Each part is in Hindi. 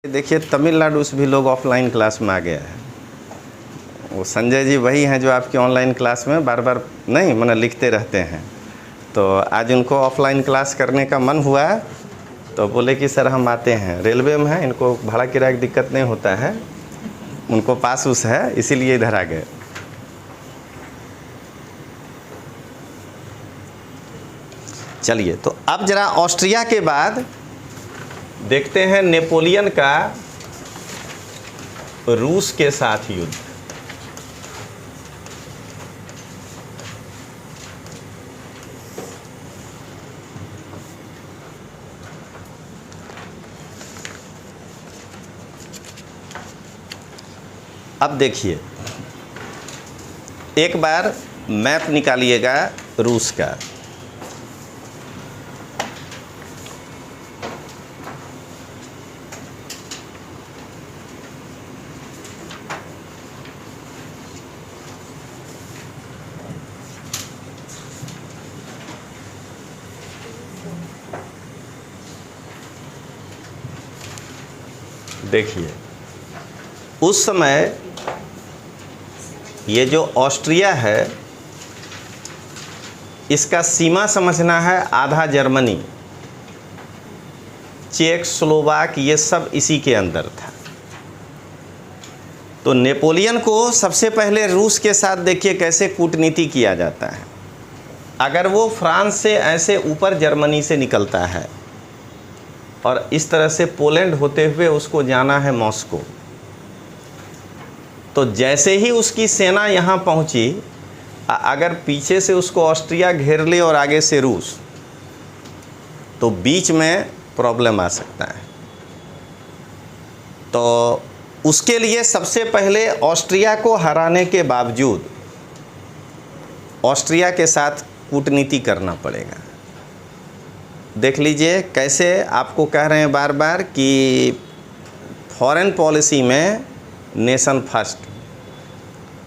देखिए तमिलनाडु से भी लोग ऑफलाइन क्लास में आ गया है। वो संजय जी वही हैं जो आपकी ऑनलाइन क्लास में बार बार नहीं माने लिखते रहते हैं। तो आज उनको ऑफलाइन क्लास करने का मन हुआ तो बोले कि सर हम आते हैं। रेलवे में है, इनको भाड़ा किराए की दिक्कत नहीं होता है, उनको पास उस है, इसीलिए इधर आ गए। चलिए तो अब जरा ऑस्ट्रिया के बाद देखते हैं नेपोलियन का रूस के साथ युद्ध। अब देखिए एक बार मैप निकालिएगा रूस का। देखिए उस समय ये जो ऑस्ट्रिया है इसका सीमा समझना है, आधा जर्मनी, चेक, स्लोवाक, ये सब इसी के अंदर था। तो नेपोलियन को सबसे पहले रूस के साथ देखिए कैसे कूटनीति किया जाता है। अगर वो फ्रांस से ऐसे ऊपर जर्मनी से निकलता है और इस तरह से पोलैंड होते हुए उसको जाना है मॉस्को, तो जैसे ही उसकी सेना यहाँ पहुँची, अगर पीछे से उसको ऑस्ट्रिया घेर ले और आगे से रूस, तो बीच में प्रॉब्लम आ सकता है। तो उसके लिए सबसे पहले ऑस्ट्रिया को हराने के बावजूद ऑस्ट्रिया के साथ कूटनीति करना पड़ेगा। देख लीजिए कैसे आपको कह रहे हैं बार बार कि फॉरेन पॉलिसी में नेशन फर्स्ट।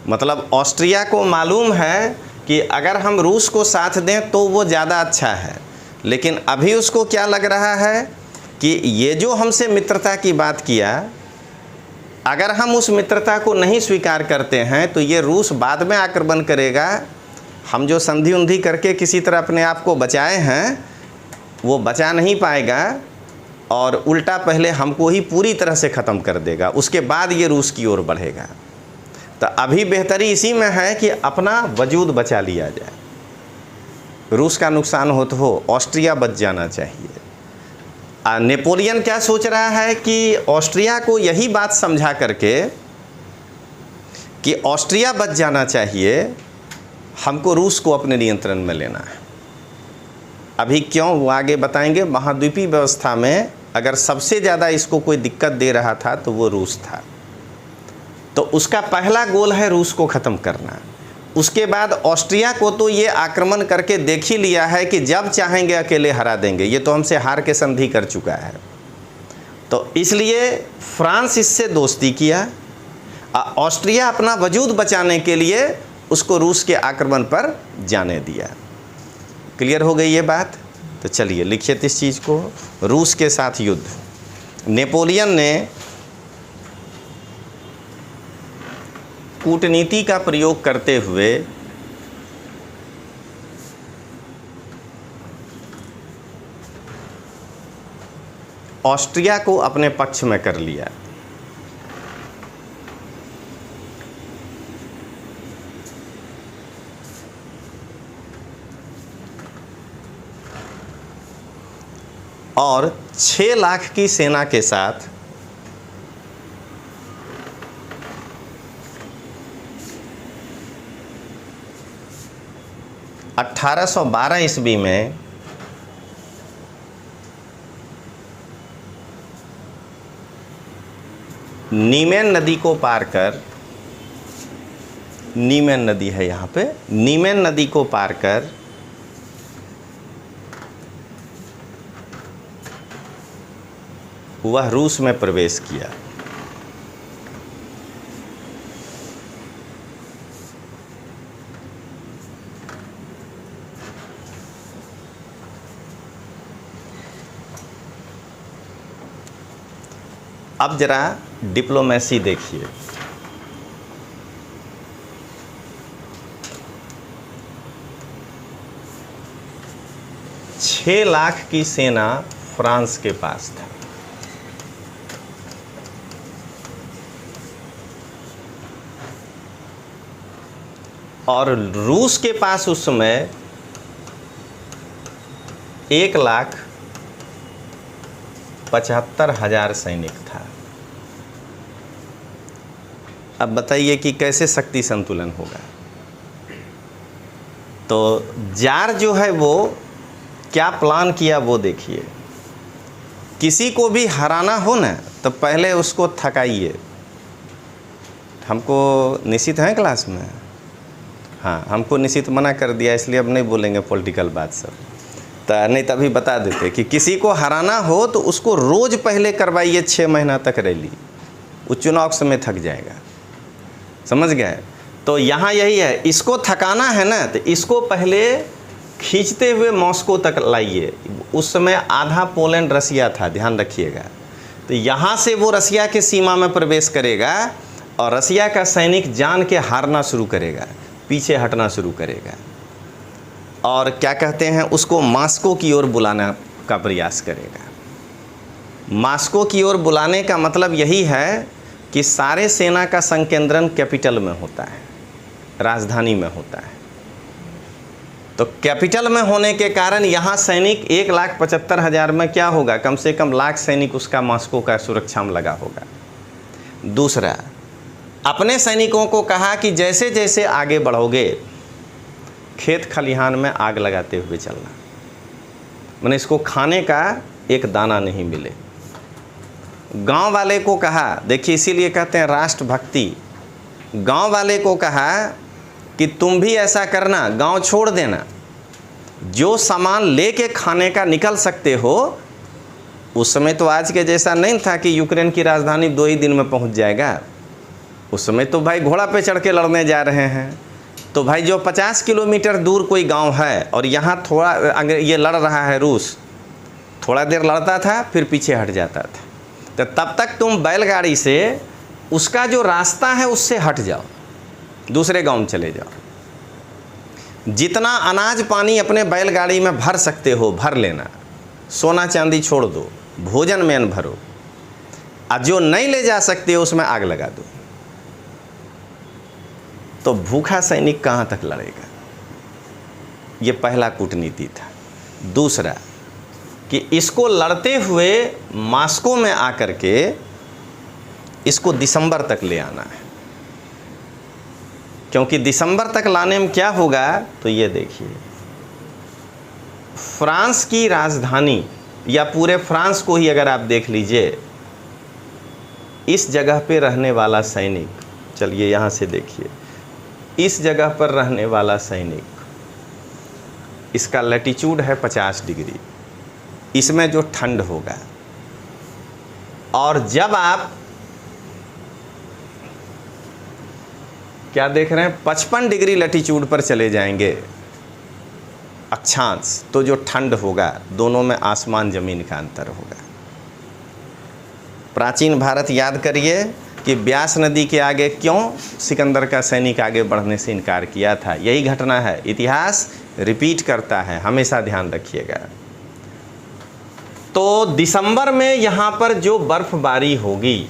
मतलब ऑस्ट्रिया को मालूम है कि अगर हम रूस को साथ दें तो वो ज़्यादा अच्छा है, लेकिन अभी उसको क्या लग रहा है कि ये जो हमसे मित्रता की बात किया, अगर हम उस मित्रता को नहीं स्वीकार करते हैं तो ये रूस बाद में आक्रमण करेगा। हम जो संधि उंधी करके किसी तरह अपने आप को बचाए हैं वो बचा नहीं पाएगा और उल्टा पहले हमको ही पूरी तरह से ख़त्म कर देगा, उसके बाद ये रूस की ओर बढ़ेगा। तो अभी बेहतरी इसी में है कि अपना वजूद बचा लिया जाए। रूस का नुकसान हो तो हो, ऑस्ट्रिया बच जाना चाहिए। नेपोलियन क्या सोच रहा है कि ऑस्ट्रिया को यही बात समझा करके कि ऑस्ट्रिया बच जाना चाहिए, हमको रूस को अपने नियंत्रण में लेना है। अभी क्यों वो आगे बताएंगे। महाद्वीपीय व्यवस्था में अगर सबसे ज़्यादा इसको कोई दिक्कत दे रहा था तो वो रूस था। तो उसका पहला गोल है रूस को ख़त्म करना। उसके बाद ऑस्ट्रिया को तो ये आक्रमण करके देख ही लिया है कि जब चाहेंगे अकेले हरा देंगे, ये तो हमसे हार के संधि कर चुका है। तो इसलिए फ्रांस इससे दोस्ती किया। ऑस्ट्रिया अपना वजूद बचाने के लिए उसको रूस के आक्रमण पर जाने दिया। क्लियर हो गई ये बात। तो चलिए लिखिए इस चीज़ को। रूस के साथ युद्ध। नेपोलियन ने कूटनीति का प्रयोग करते हुए ऑस्ट्रिया को अपने पक्ष में कर लिया। और 6 लाख की सेना के साथ (1812 ईस्वी में नीमेन नदी को पार कर, नीमेन नदी है यहाँ पे, नीमेन नदी को पार कर वह रूस में प्रवेश किया। अब जरा डिप्लोमेसी देखिए। छह लाख की सेना फ्रांस के पास था, और रूस के पास उस समय 1,75,000 सैनिक था। अब बताइए कि कैसे शक्ति संतुलन होगा। तो जार जो है वो क्या प्लान किया वो देखिए। किसी को भी हराना हो ना तो पहले उसको थकाइए। हमको निशित है क्लास में, हाँ हमको निशित मना कर दिया, इसलिए अब नहीं बोलेंगे पॉलिटिकल बात सब। तो नहीं तभी बता देते कि किसी को हराना हो तो उसको रोज़ पहले करवाइए 6 महीना तक रैली, वो चुनाव समय थक जाएगा। समझ गए? तो यहाँ यही है, इसको थकाना है ना तो इसको पहले खींचते हुए मॉस्को तक लाइए। उस समय आधा पोलैंड रसिया था, ध्यान रखिएगा। तो यहाँ से वो रसिया के सीमा में प्रवेश करेगा और रसिया का सैनिक जान के हारना शुरू करेगा, पीछे हटना शुरू करेगा, और क्या कहते हैं उसको मॉस्को की ओर बुलाने का प्रयास करेगा। मॉस्को की ओर बुलाने का मतलब यही है कि सारे सेना का संकेंद्रण कैपिटल में होता है, राजधानी में होता है। तो कैपिटल में होने के कारण यहाँ सैनिक 1,75,000 में क्या होगा, कम से कम लाख सैनिक उसका मॉस्को का सुरक्षा में लगा होगा। दूसरा, अपने सैनिकों को कहा कि जैसे जैसे आगे बढ़ोगे खेत खलिहान में आग लगाते हुए चलना, मैंने इसको खाने का एक दाना नहीं मिले। गांव वाले को कहा, देखिए इसीलिए कहते हैं राष्ट्रभक्ति। गांव वाले को कहा कि तुम भी ऐसा करना, गांव छोड़ देना, जो सामान लेके खाने का निकल सकते हो। उस समय तो आज के जैसा नहीं था कि यूक्रेन की राजधानी 2 ही दिन में पहुंच जाएगा। उस समय तो भाई घोड़ा पे चढ़ के लड़ने जा रहे हैं। तो भाई जो 50 किलोमीटर दूर कोई गांव है और यहाँ थोड़ा अगर ये लड़ रहा है रूस, थोड़ा देर लड़ता था फिर पीछे हट जाता था। तो तब तक तुम बैलगाड़ी से उसका जो रास्ता है उससे हट जाओ, दूसरे गांव में चले जाओ। जितना अनाज पानी अपने बैलगाड़ी में भर सकते हो भर लेना, सोना चांदी छोड़ दो, भोजन में भरो, और जो नहीं ले जा सकते उसमें आग लगा दो। तो भूखा सैनिक कहाँ तक लड़ेगा? ये पहला कूटनीति था। दूसरा कि इसको लड़ते हुए मॉस्को में आकर के इसको दिसंबर तक ले आना है, क्योंकि दिसंबर तक लाने में क्या होगा तो ये देखिए, फ्रांस की राजधानी या पूरे फ्रांस को ही अगर आप देख लीजिए, इस जगह पे रहने वाला सैनिक, चलिए यहाँ से देखिए, इस जगह पर रहने वाला सैनिक, इसका लैटिट्यूड है 50 डिग्री, इसमें जो ठंड होगा, और जब आप क्या देख रहे हैं 55 डिग्री लैटिट्यूड पर चले जाएंगे अक्षांश, तो जो ठंड होगा दोनों में आसमान ज़मीन का अंतर होगा। प्राचीन भारत याद करिए कि ब्यास नदी के आगे क्यों सिकंदर का सैनिक आगे बढ़ने से इनकार किया था। यही घटना है, इतिहास रिपीट करता है, हमेशा ध्यान रखिएगा। तो दिसंबर में यहाँ पर जो बर्फबारी होगी,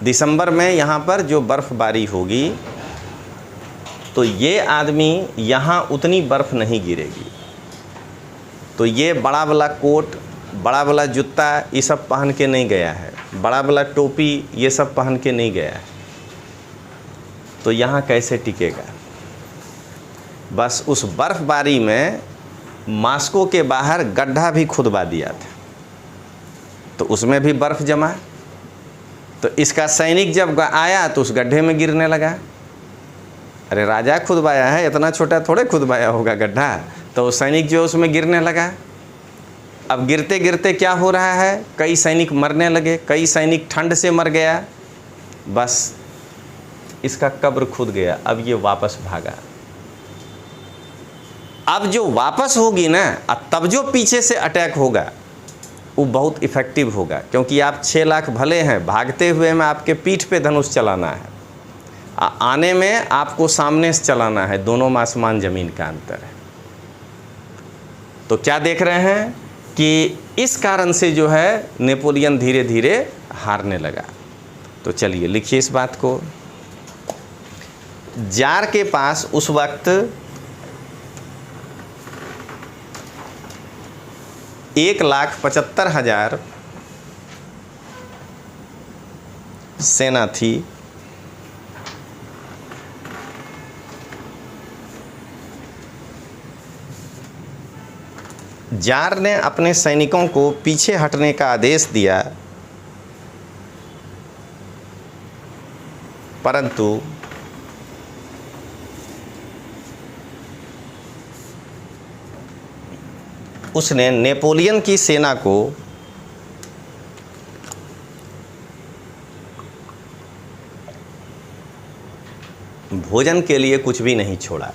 दिसंबर में यहाँ पर जो बर्फबारी होगी, तो ये आदमी यहाँ उतनी बर्फ़ नहीं गिरेगी। तो ये बड़ा वाला कोट, बड़ा वाला जूता ये सब पहन के नहीं गया है, बड़ा वाला टोपी ये सब पहन के नहीं गया है। तो यहाँ कैसे टिकेगा? बस उस बर्फबारी में मॉस्को के बाहर गड्ढा भी खुदवा दिया था, तो उसमें भी बर्फ़ जमा। तो इसका सैनिक जब आया तो उस गड्ढे में गिरने लगा। अरे राजा खुदवाया है, इतना छोटा थोड़े खुदवाया होगा गड्ढा। तो सैनिक जो उसमें गिरने लगा। अब गिरते गिरते क्या हो रहा है, कई सैनिक मरने लगे, कई सैनिक ठंड से मर गया, बस इसका कब्र खुद गया। अब ये वापस भागा। अब जो वापस होगी ना, तब जो पीछे से अटैक होगा वो बहुत इफ़ेक्टिव होगा, क्योंकि आप 6 लाख भले हैं, भागते हुए में आपके पीठ पे धनुष चलाना है, आने में आपको सामने से चलाना है, दोनों में आसमान ज़मीन का अंतर है। तो क्या देख रहे हैं कि इस कारण से जो है नेपोलियन धीरे धीरे हारने लगा। तो चलिए लिखिए इस बात को। जार के पास उस वक्त 1,75,000 सेना थी। जार ने अपने सैनिकों को पीछे हटने का आदेश दिया, परंतु उसने नेपोलियन की सेना को भोजन के लिए कुछ भी नहीं छोड़ा।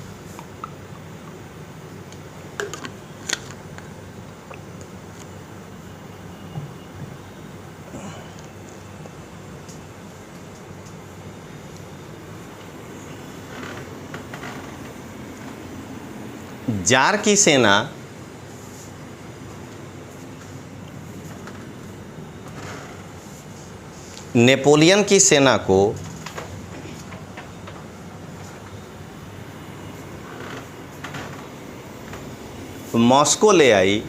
जार की सेना नेपोलियन की सेना को मॉस्को ले आई,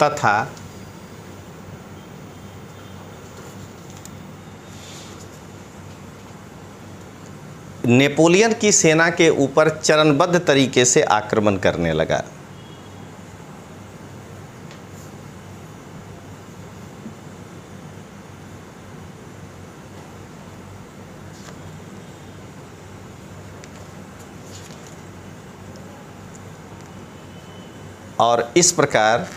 तथा नेपोलियन की सेना के ऊपर चरणबद्ध तरीके से आक्रमण करने लगा। और इस प्रकार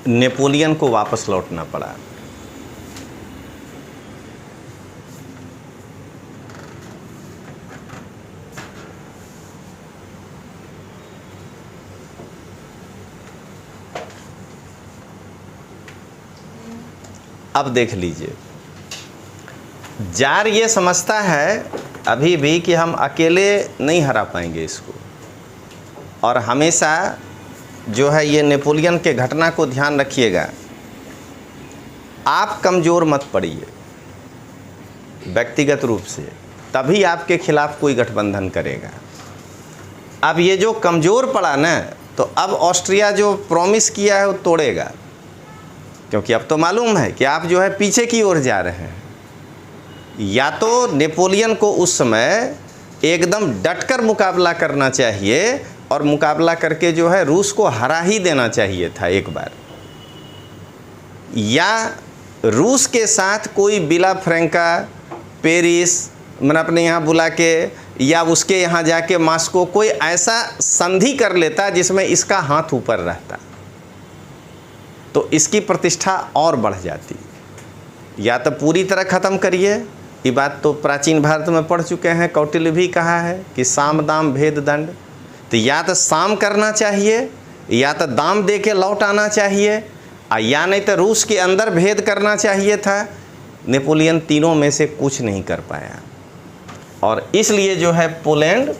नेपोलियन को वापस लौटना पड़ा। अब देख लीजिए, जार ये समझता है अभी भी कि हम अकेले नहीं हरा पाएंगे इसको, और हमेशा जो है ये नेपोलियन के घटना को ध्यान रखिएगा, आप कमज़ोर मत पड़िए व्यक्तिगत रूप से, तभी आपके खिलाफ कोई गठबंधन करेगा। अब ये जो कमज़ोर पड़ा ना, तो अब ऑस्ट्रिया जो प्रॉमिस किया है वो तोड़ेगा, क्योंकि अब तो मालूम है कि आप जो है पीछे की ओर जा रहे हैं। या तो नेपोलियन को उस समय एकदम डटकर मुकाबला करना चाहिए और मुकाबला करके जो है रूस को हरा ही देना चाहिए था एक बार, या रूस के साथ कोई बिला फ्रैंका पेरिस मैंने अपने यहाँ बुला के, या उसके यहाँ जाके मॉस्को कोई ऐसा संधि कर लेता जिसमें इसका हाथ ऊपर रहता, तो इसकी प्रतिष्ठा और बढ़ जाती। या तो पूरी तरह ख़त्म करिए, ये बात तो प्राचीन भारत में पढ़ चुके हैं, कौटिल्य भी कहा है कि साम दाम भेद दंड। तो या तो साम करना चाहिए, या तो दाम दे के लौट आना चाहिए, या नहीं तो रूस के अंदर भेद करना चाहिए था। नेपोलियन तीनों में से कुछ नहीं कर पाया, और इसलिए जो है पोलैंड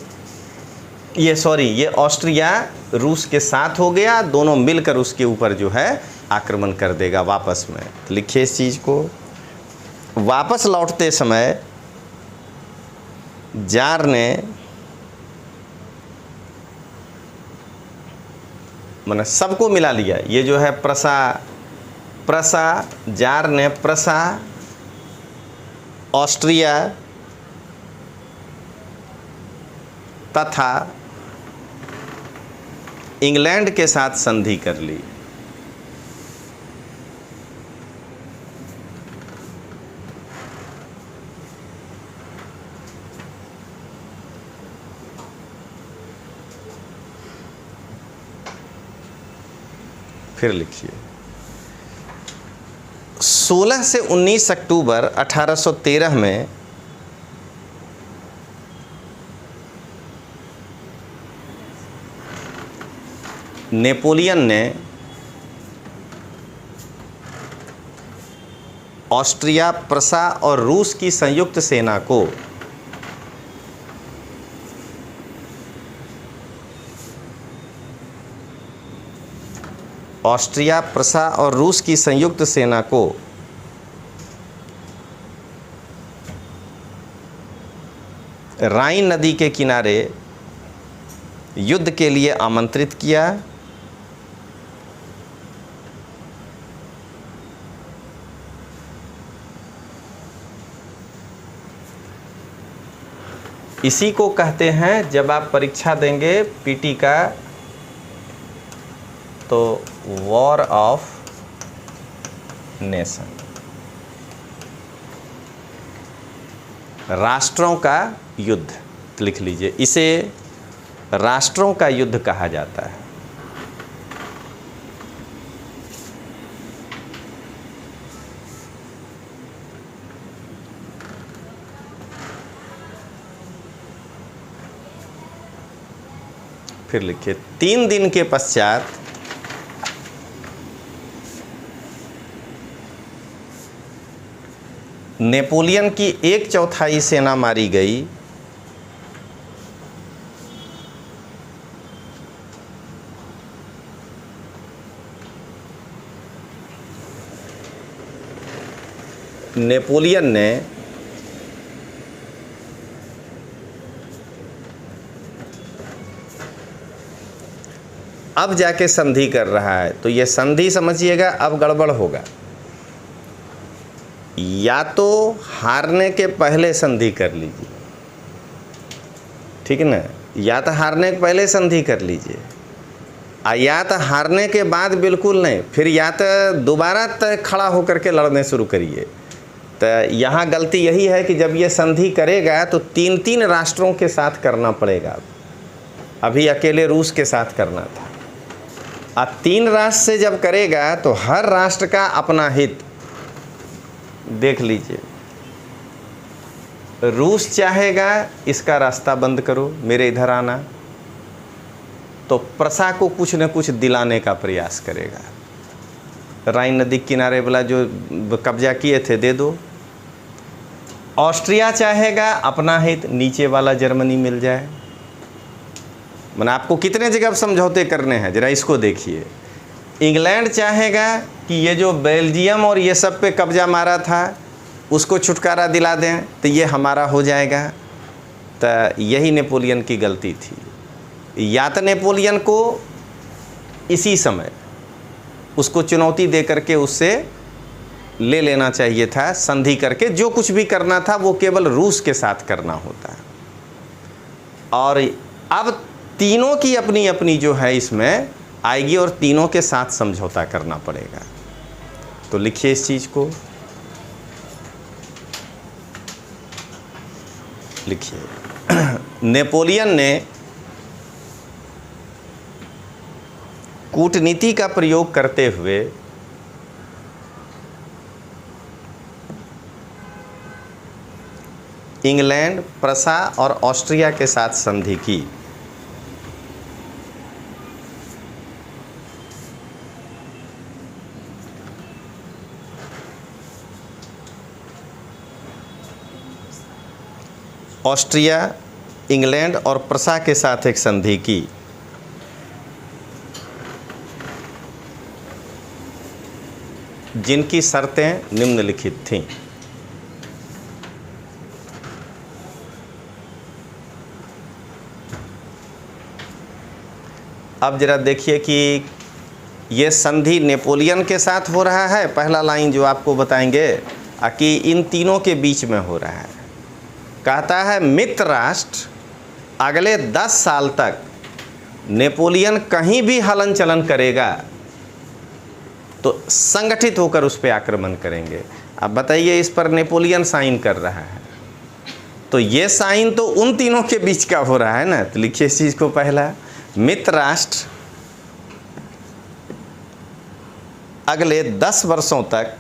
ये ऑस्ट्रिया रूस के साथ हो गया, दोनों मिलकर उसके ऊपर जो है आक्रमण कर देगा वापस में। तो लिखिए इस चीज़ को। वापस लौटते समय जार ने माने सबको मिला लिया। ये जो है प्रसा जार ने प्रसा, ऑस्ट्रिया तथा इंग्लैंड के साथ संधि कर ली। फिर लिखिए 16 से 19 अक्टूबर 1813 में नेपोलियन ने ऑस्ट्रिया, प्रसा और रूस की संयुक्त सेना को ऑस्ट्रिया, प्रसा और रूस की संयुक्त सेना को राइन नदी के किनारे युद्ध के लिए आमंत्रित किया। इसी को कहते हैं, जब आप परीक्षा देंगे पीटी का, तो वॉर ऑफ नेशन, राष्ट्रों का युद्ध लिख लीजिए। इसे राष्ट्रों का युद्ध कहा जाता है। फिर लिखिए 3 दिन के पश्चात नेपोलियन की 1/4 सेना मारी गई। नेपोलियन ने अब जाके संधि कर रहा है, तो ये संधि समझिएगा अब गड़बड़ होगा। या तो हारने के पहले संधि कर लीजिए, ठीक है ना, या तो हारने के पहले संधि कर लीजिए, या तो हारने के बाद बिल्कुल नहीं, फिर या तो दोबारा खड़ा होकर के लड़ने शुरू करिए। तो यहाँ गलती यही है कि जब ये संधि करेगा तो 3-3 राष्ट्रों के साथ करना पड़ेगा। अभी अकेले रूस के साथ करना था। 3 राष्ट्र से जब करेगा तो हर राष्ट्र का अपना हित देख लीजिए। रूस चाहेगा इसका रास्ता बंद करो, मेरे इधर आना, तो प्रसा को कुछ न कुछ दिलाने का प्रयास करेगा। राइन नदी किनारे वाला जो कब्जा किए थे दे दो। ऑस्ट्रिया चाहेगा अपना हित, नीचे वाला जर्मनी मिल जाए। मैंने आपको कितने जगह समझौते करने हैं, जरा इसको देखिए। इंग्लैंड चाहेगा कि ये जो बेल्जियम और ये सब पे कब्जा मारा था उसको छुटकारा दिला दें, तो ये हमारा हो जाएगा। तो यही नेपोलियन की गलती थी। या तो नेपोलियन को इसी समय उसको चुनौती दे करके उससे ले लेना चाहिए था, संधि करके जो कुछ भी करना था वो केवल रूस के साथ करना होता। और अब तीनों की अपनी अपनी जो है इसमें आएगी और तीनों के साथ समझौता करना पड़ेगा। तो लिखिए इस चीज़ को, लिखिए नेपोलियन ने कूटनीति का प्रयोग करते हुए इंग्लैंड, प्रसा और ऑस्ट्रिया के साथ संधि की। ऑस्ट्रिया, इंग्लैंड और प्रसा के साथ एक संधि की। जिनकी शर्तें निम्नलिखित थीं। अब जरा देखिए कि ये संधि नेपोलियन के साथ हो रहा है, पहला लाइन जो आपको बताएंगे, कि इन तीनों के बीच में हो रहा है। कहता है मित्र राष्ट्र अगले 10 साल तक नेपोलियन कहीं भी हलन चलन करेगा तो संगठित होकर उस पर आक्रमण करेंगे। अब बताइए, इस पर नेपोलियन साइन कर रहा है, तो ये साइन तो उन तीनों के बीच का हो रहा है ना। तो लिखिए इस चीज़ को, पहला मित्र राष्ट्र अगले 10 वर्षों तक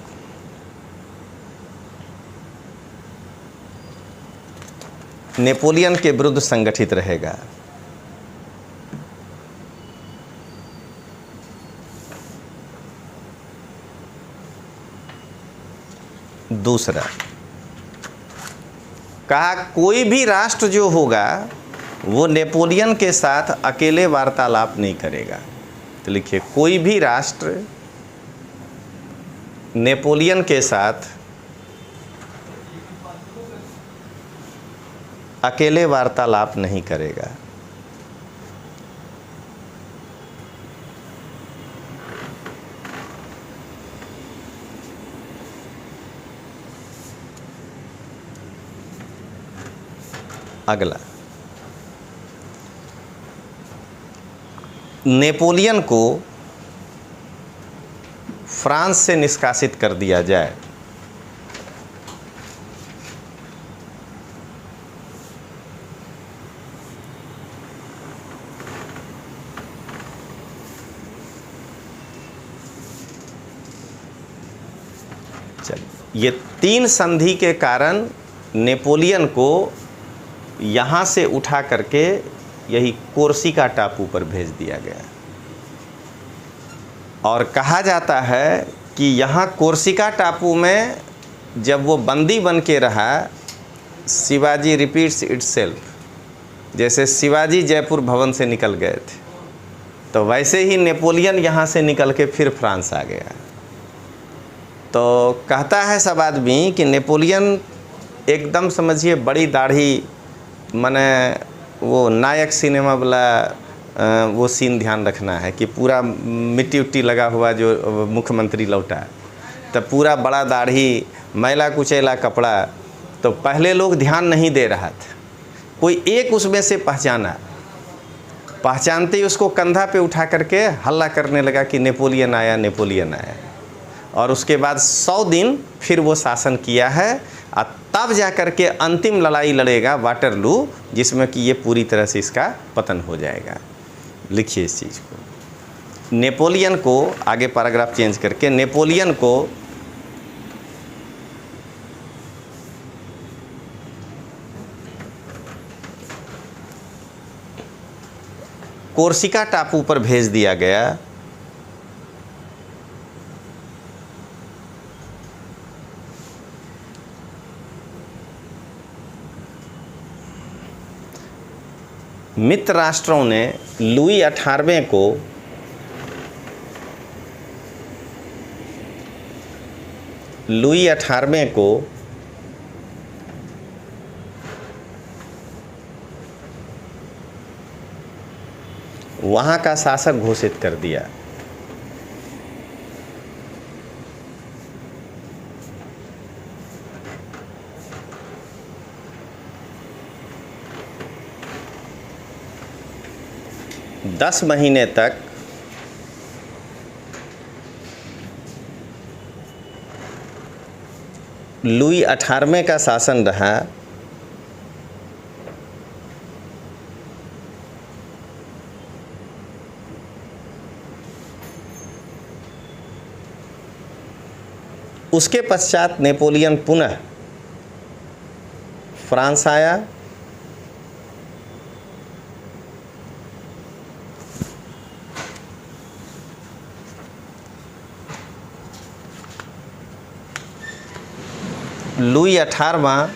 नेपोलियन के विरुद्ध संगठित रहेगा। दूसरा, कहा कोई भी राष्ट्र जो होगा वो नेपोलियन के साथ अकेले वार्तालाप नहीं करेगा। तो लिखिए, कोई भी राष्ट्र नेपोलियन के साथ अकेले वार्तालाप नहीं करेगा। अगला, नेपोलियन को फ्रांस से निष्कासित कर दिया जाए। चलिए, ये 3 संधि के कारण नेपोलियन को यहाँ से उठा करके यही कोर्सिका टापू पर भेज दिया गया। और कहा जाता है कि यहाँ कोर्सिका टापू में जब वो बंदी बन के रहा, शिवाजी रिपीट्स इटसेल्फ, जैसे शिवाजी जयपुर भवन से निकल गए थे, तो वैसे ही नेपोलियन यहाँ से निकल के फिर फ्रांस आ गया। तो कहता है सब आदमी कि नेपोलियन एकदम समझिए बड़ी दाढ़ी, माने वो नायक सिनेमा वाला वो सीन ध्यान रखना है कि पूरा मिट्टी उट्टी लगा हुआ जो मुख्यमंत्री लौटा, तो पूरा बड़ा दाढ़ी, मैला कुचैला कपड़ा। तो पहले लोग ध्यान नहीं दे रहा था, कोई एक उसमें से पहचाना, पहचानते ही उसको कंधा पे उठा करके हल्ला करने लगा कि नेपोलियन आया, नेपोलियन आया। और उसके बाद 100 दिन फिर वो शासन किया है, और तब जा कर के अंतिम लड़ाई लड़ेगा वाटरलू, जिसमें कि ये पूरी तरह से इसका पतन हो जाएगा। लिखिए इस चीज़ को। नेपोलियन को, आगे पैराग्राफ चेंज करके, नेपोलियन को कोर्सिका टापू पर भेज दिया गया। मित्र राष्ट्रों ने लुई 18वें को वहाँ का शासक घोषित कर दिया। दस महीने तक लुई 18वें का शासन रहा। उसके पश्चात नेपोलियन पुनः फ्रांस आया। लुई 18वां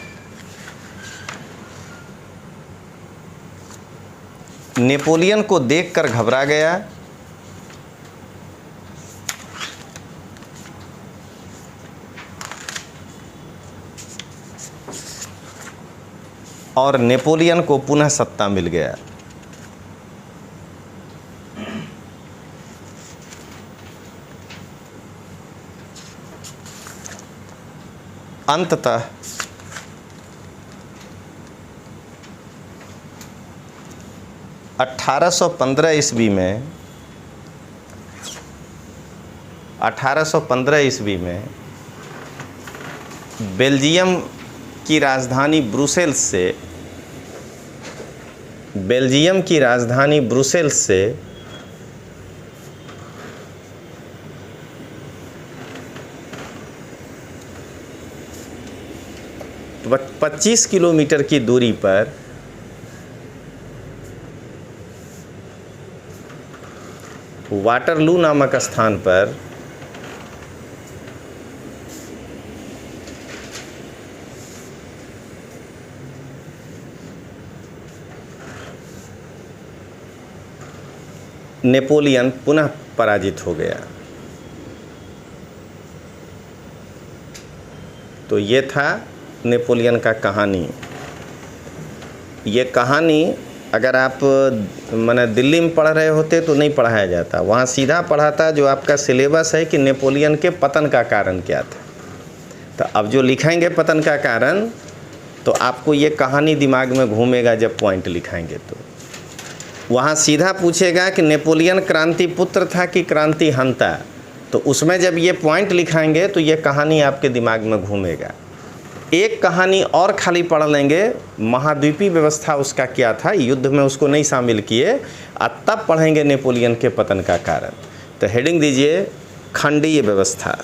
नेपोलियन को देखकर घबरा गया और नेपोलियन को पुनः सत्ता मिल गया। अंततः अठारह ईस्वी में बेल्जियम की राजधानी ब्रुसेल्स से 25 किलोमीटर की दूरी पर वाटरलू नामक स्थान पर नेपोलियन पुनः पराजित हो गया। तो ये था नेपोलियन का कहानी। ये कहानी अगर आप माने दिल्ली में पढ़ रहे होते तो नहीं पढ़ाया जाता, वहाँ सीधा पढ़ाता जो आपका सिलेबस है कि नेपोलियन के पतन का कारण क्या था। तो अब जो लिखेंगे पतन का कारण, तो आपको ये कहानी दिमाग में घूमेगा जब पॉइंट लिखाएंगे। तो वहाँ सीधा पूछेगा कि नेपोलियन क्रांति पुत्र था कि क्रांति हंता, तो उसमें जब ये पॉइंट लिखाएंगे तो ये कहानी आपके दिमाग में घूमेगा। एक कहानी और खाली पढ़ लेंगे, महाद्वीपीय व्यवस्था उसका क्या था, युद्ध में उसको नहीं शामिल किए, और तब पढ़ेंगे नेपोलियन के पतन का कारण। तो हेडिंग दीजिए खंडीय व्यवस्था,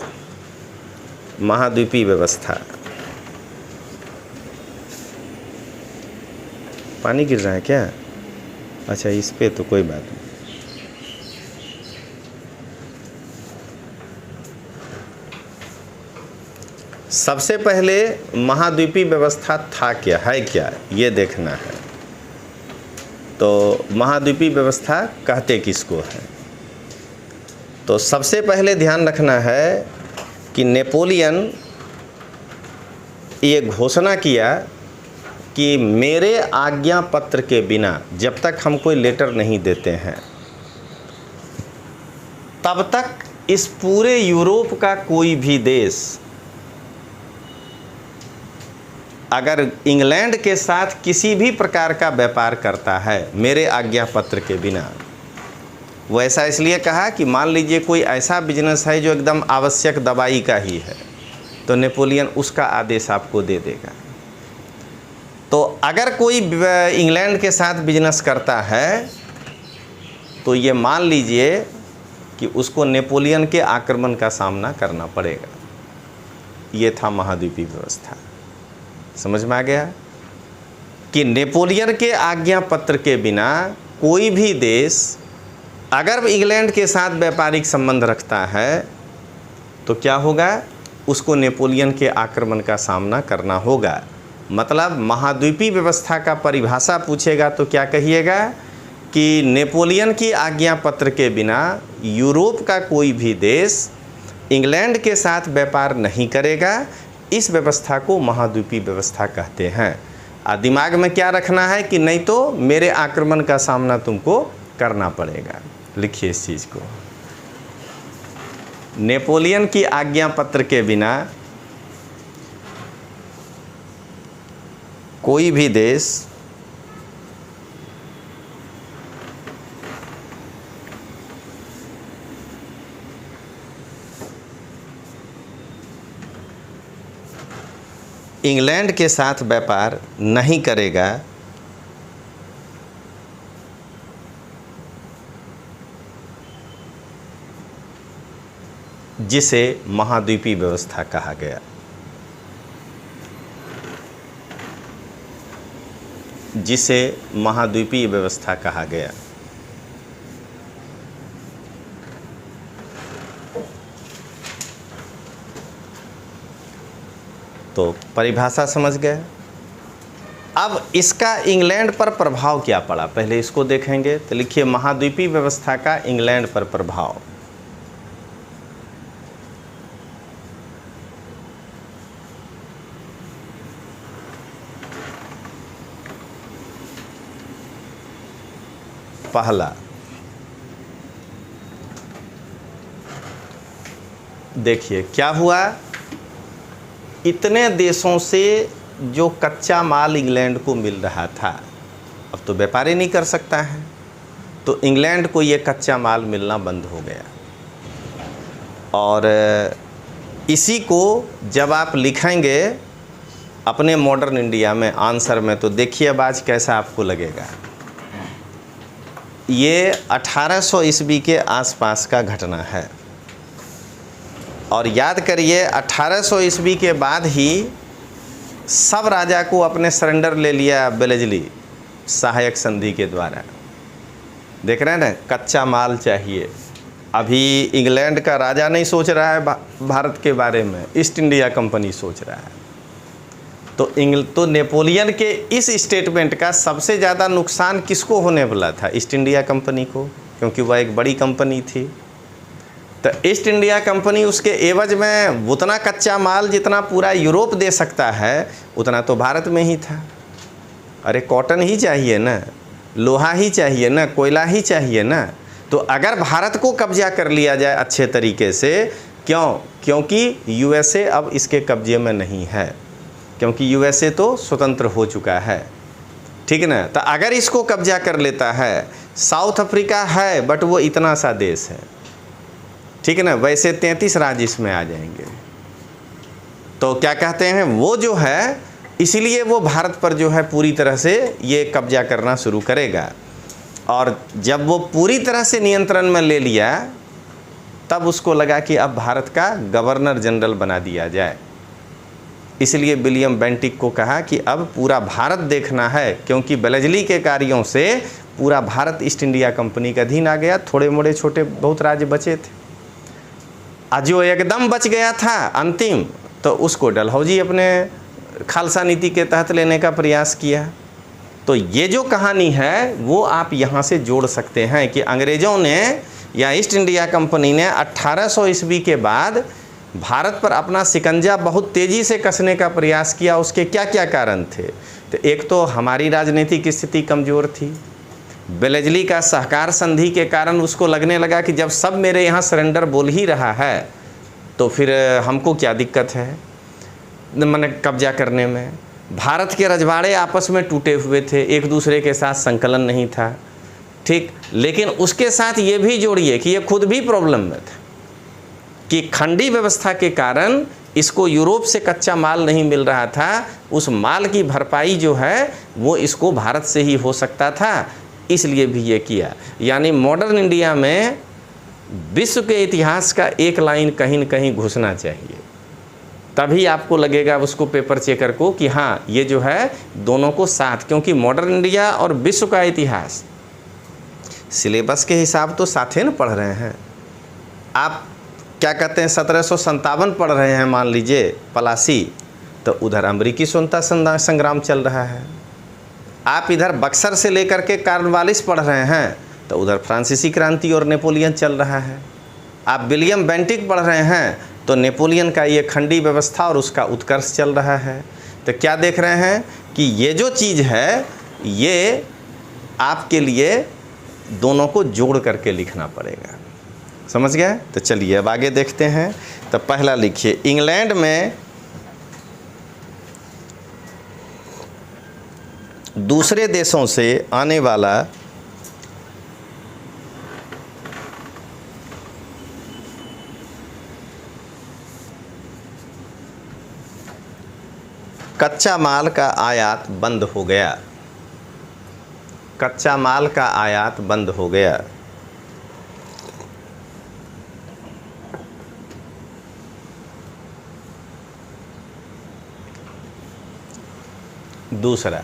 महाद्वीपीय व्यवस्था। पानी गिर रहा है क्या? अच्छा, इस पे तो कोई बात नहीं। सबसे पहले महाद्वीपीय व्यवस्था था क्या, है क्या, ये देखना है। तो महाद्वीपीय व्यवस्था कहते किसको है? तो सबसे पहले ध्यान रखना है कि नेपोलियन ये घोषणा किया कि मेरे आज्ञा पत्र के बिना जब तक हम कोई लेटर नहीं देते हैं, तब तक इस पूरे यूरोप का कोई भी देश अगर इंग्लैंड के साथ किसी भी प्रकार का व्यापार करता है मेरे आज्ञा पत्र के बिना, वो ऐसा इसलिए कहा कि मान लीजिए कोई ऐसा बिजनेस है जो एकदम आवश्यक दवाई का ही है, तो नेपोलियन उसका आदेश आपको दे देगा। तो अगर कोई इंग्लैंड के साथ बिजनेस करता है तो ये मान लीजिए कि उसको नेपोलियन के आक्रमण का सामना करना पड़ेगा। ये था महाद्वीपीय व्यवस्था। समझ में आ गया कि नेपोलियन के आज्ञा पत्र के बिना कोई भी देश अगर इंग्लैंड के साथ व्यापारिक संबंध रखता है तो क्या होगा, उसको नेपोलियन के आक्रमण का सामना करना होगा। मतलब महाद्वीपीय व्यवस्था का परिभाषा पूछेगा तो क्या कहिएगा कि नेपोलियन की आज्ञा पत्र के बिना यूरोप का कोई भी देश इंग्लैंड के साथ व्यापार नहीं करेगा। इस व्यवस्था को महाद्वीपीय व्यवस्था कहते हैं। दिमाग में क्या रखना है कि नहीं तो मेरे आक्रमण का सामना तुमको करना पड़ेगा। लिखिए इस चीज़ को, नेपोलियन की आज्ञा पत्र के बिना कोई भी देश इंग्लैंड के साथ व्यापार नहीं करेगा जिसे महाद्वीपीय व्यवस्था कहा गया। जिसे महाद्वीपीय व्यवस्था कहा गया। तो परिभाषा समझ गए। अब इसका इंग्लैंड पर प्रभाव क्या पड़ा, पहले इसको देखेंगे। तो लिखिए महाद्वीपीय व्यवस्था का इंग्लैंड पर प्रभाव। पहला, देखिए क्या हुआ, इतने देशों से जो कच्चा माल इंग्लैंड को मिल रहा था, अब तो व्यापार ही नहीं कर सकता है, तो इंग्लैंड को ये कच्चा माल मिलना बंद हो गया। और इसी को जब आप लिखेंगे अपने मॉडर्न इंडिया में आंसर में, तो देखिए अब आज कैसा आपको लगेगा। ये 1800 ईस्वी के आसपास का घटना है। और याद करिए 1800 ईस्वी के बाद ही सब राजा को अपने सरेंडर ले लिया वेलेस्ली सहायक संधि के द्वारा। देख रहे हैं ना, कच्चा माल चाहिए। अभी इंग्लैंड का राजा नहीं सोच रहा है भारत के बारे में, ईस्ट इंडिया कंपनी सोच रहा है। तो नेपोलियन के इस स्टेटमेंट का सबसे ज़्यादा नुकसान किसको होने वाला था? ईस्ट इंडिया कंपनी को, क्योंकि वह एक बड़ी कंपनी थी। तो ईस्ट इंडिया कंपनी उसके एवज में उतना कच्चा माल जितना पूरा यूरोप दे सकता है उतना तो भारत में ही था। अरे कॉटन ही चाहिए ना, लोहा ही चाहिए ना, कोयला ही चाहिए ना। तो अगर भारत को कब्जा कर लिया जाए अच्छे तरीके से, क्योंकि यूएसए अब इसके कब्जे में नहीं है, क्योंकि यूएसए तो स्वतंत्र हो चुका है, ठीक ना। तो अगर इसको कब्जा कर लेता है, साउथ अफ्रीका है बट वो इतना सा देश है, ठीक है ना, वैसे 33 राज्य इसमें आ जाएंगे। तो क्या कहते हैं, वो जो है इसीलिए वो भारत पर जो है पूरी तरह से ये कब्जा करना शुरू करेगा। और जब वो पूरी तरह से नियंत्रण में ले लिया तब उसको लगा कि अब भारत का गवर्नर जनरल बना दिया जाए। इसलिए विलियम बेंटिक को कहा कि अब पूरा भारत देखना है, क्योंकि वेलेस्ली के कार्यों से पूरा भारत ईस्ट इंडिया कंपनी का अधीन आ गया। थोड़े मोड़े छोटे बहुत राज्य बचे थे, जो एकदम बच गया था अंतिम, तो उसको डलहौजी अपने खालसा नीति के तहत लेने का प्रयास किया। तो ये जो कहानी है वो आप यहाँ से जोड़ सकते हैं कि अंग्रेज़ों ने या ईस्ट इंडिया कंपनी ने 1800 ईस्वी के बाद भारत पर अपना शिकंजा बहुत तेज़ी से कसने का प्रयास किया। उसके क्या क्या कारण थे? तो एक तो हमारी राजनीतिक स्थिति कमज़ोर थी। वेलेस्ली का सहकार संधि के कारण उसको लगने लगा कि जब सब मेरे यहाँ सरेंडर बोल ही रहा है तो फिर हमको क्या दिक्कत है मैंने कब्जा करने में। भारत के रजवाड़े आपस में टूटे हुए थे, एक दूसरे के साथ संकलन नहीं था, ठीक। लेकिन उसके साथ ये भी जोड़िए कि ये खुद भी प्रॉब्लम में था कि खंडी व्यवस्था के कारण इसको यूरोप से कच्चा माल नहीं मिल रहा था। उस माल की भरपाई जो है वो इसको भारत से ही हो सकता था, इसलिए भी ये किया। यानी मॉडर्न इंडिया में विश्व के इतिहास का एक लाइन कहीं न कहीं घुसना चाहिए, तभी आपको लगेगा उसको पेपर चेकर को कि हाँ ये जो है दोनों को साथ, क्योंकि मॉडर्न इंडिया और विश्व का इतिहास सिलेबस के हिसाब तो साथ ही न पढ़ रहे हैं। आप क्या कहते हैं 1757 पढ़ रहे हैं मान लीजिए पलासी, तो उधर अमेरिकी स्वतंत्रता संग्राम चल रहा है। आप इधर बक्सर से लेकर के कार्नवालिस पढ़ रहे हैं तो उधर फ्रांसीसी क्रांति और नेपोलियन चल रहा है। आप विलियम बेंटिक पढ़ रहे हैं तो नेपोलियन का ये खंडी व्यवस्था और उसका उत्कर्ष चल रहा है। तो क्या देख रहे हैं कि ये जो चीज़ है ये आपके लिए दोनों को जोड़ करके लिखना पड़ेगा, समझ गए? तो चलिए अब आगे देखते हैं। तो पहला लिखिए, इंग्लैंड में दूसरे देशों से आने वाला कच्चा माल का आयात बंद हो गया। कच्चा माल का आयात बंद हो गया। दूसरा,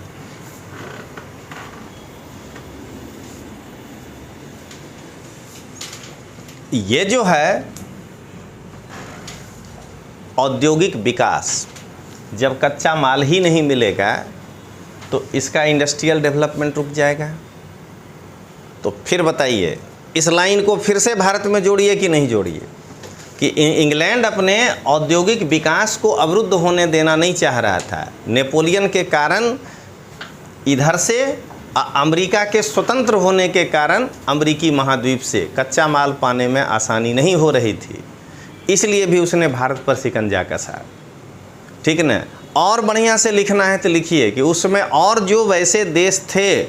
ये जो है औद्योगिक विकास, जब कच्चा माल ही नहीं मिलेगा तो इसका इंडस्ट्रियल डेवलपमेंट रुक जाएगा। तो फिर बताइए, इस लाइन को फिर से भारत में जोड़िए कि नहीं जोड़िए कि इंग्लैंड अपने औद्योगिक विकास को अवरुद्ध होने देना नहीं चाह रहा था। नेपोलियन के कारण इधर से अमेरिका के स्वतंत्र होने के कारण अमेरिकी महाद्वीप से कच्चा माल पाने में आसानी नहीं हो रही थी, इसलिए भी उसने भारत पर शिकंजा कसा, ठीक ना। और बढ़िया से लिखना है तो लिखिए कि उसमें और जो वैसे देश थे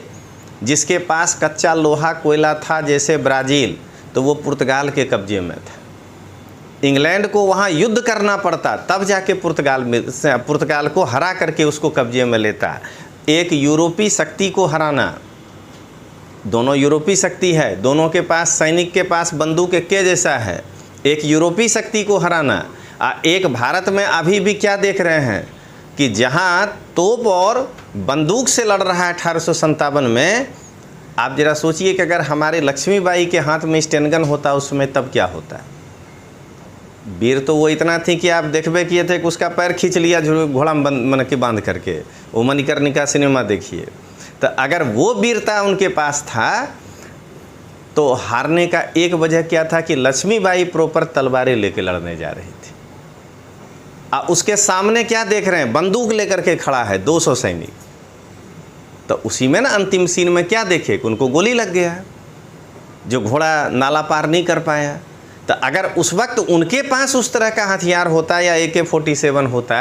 जिसके पास कच्चा लोहा कोयला था, जैसे ब्राज़ील, तो वो पुर्तगाल के कब्जे में था। इंग्लैंड को वहाँ युद्ध करना पड़ता तब जाके पुर्तगाल को हरा करके उसको कब्जे में लेता। एक यूरोपी शक्ति को हराना, दोनों यूरोपी शक्ति है, दोनों के पास सैनिक के पास बंदूक के जैसा है। एक यूरोपी शक्ति को हराना, एक भारत में अभी भी क्या देख रहे हैं कि जहां तोप और बंदूक से लड़ रहा है 1857 में, आप जरा सोचिए कि अगर हमारे लक्ष्मीबाई के हाथ में स्टेनगन होता उस समय तब क्या होता। वीर तो वो इतना थी कि आप देखबे किए थे कि उसका पैर खींच लिया घोड़ा में मन के बांध करके, वो मणिकर्णिका सिनेमा देखिए। तो अगर वो वीरता उनके पास था तो हारने का एक वजह क्या था कि लक्ष्मीबाई प्रॉपर तलवारें लेके लड़ने जा रही थी। उसके सामने क्या देख रहे हैं, बंदूक लेकर के खड़ा है 200 सैनिक। तो उसी में ना अंतिम सीन में क्या देखे कि उनको गोली लग गया, जो घोड़ा नाला पार नहीं कर पाया। तो अगर उस वक्त उनके पास उस तरह का हथियार होता या AK-47 होता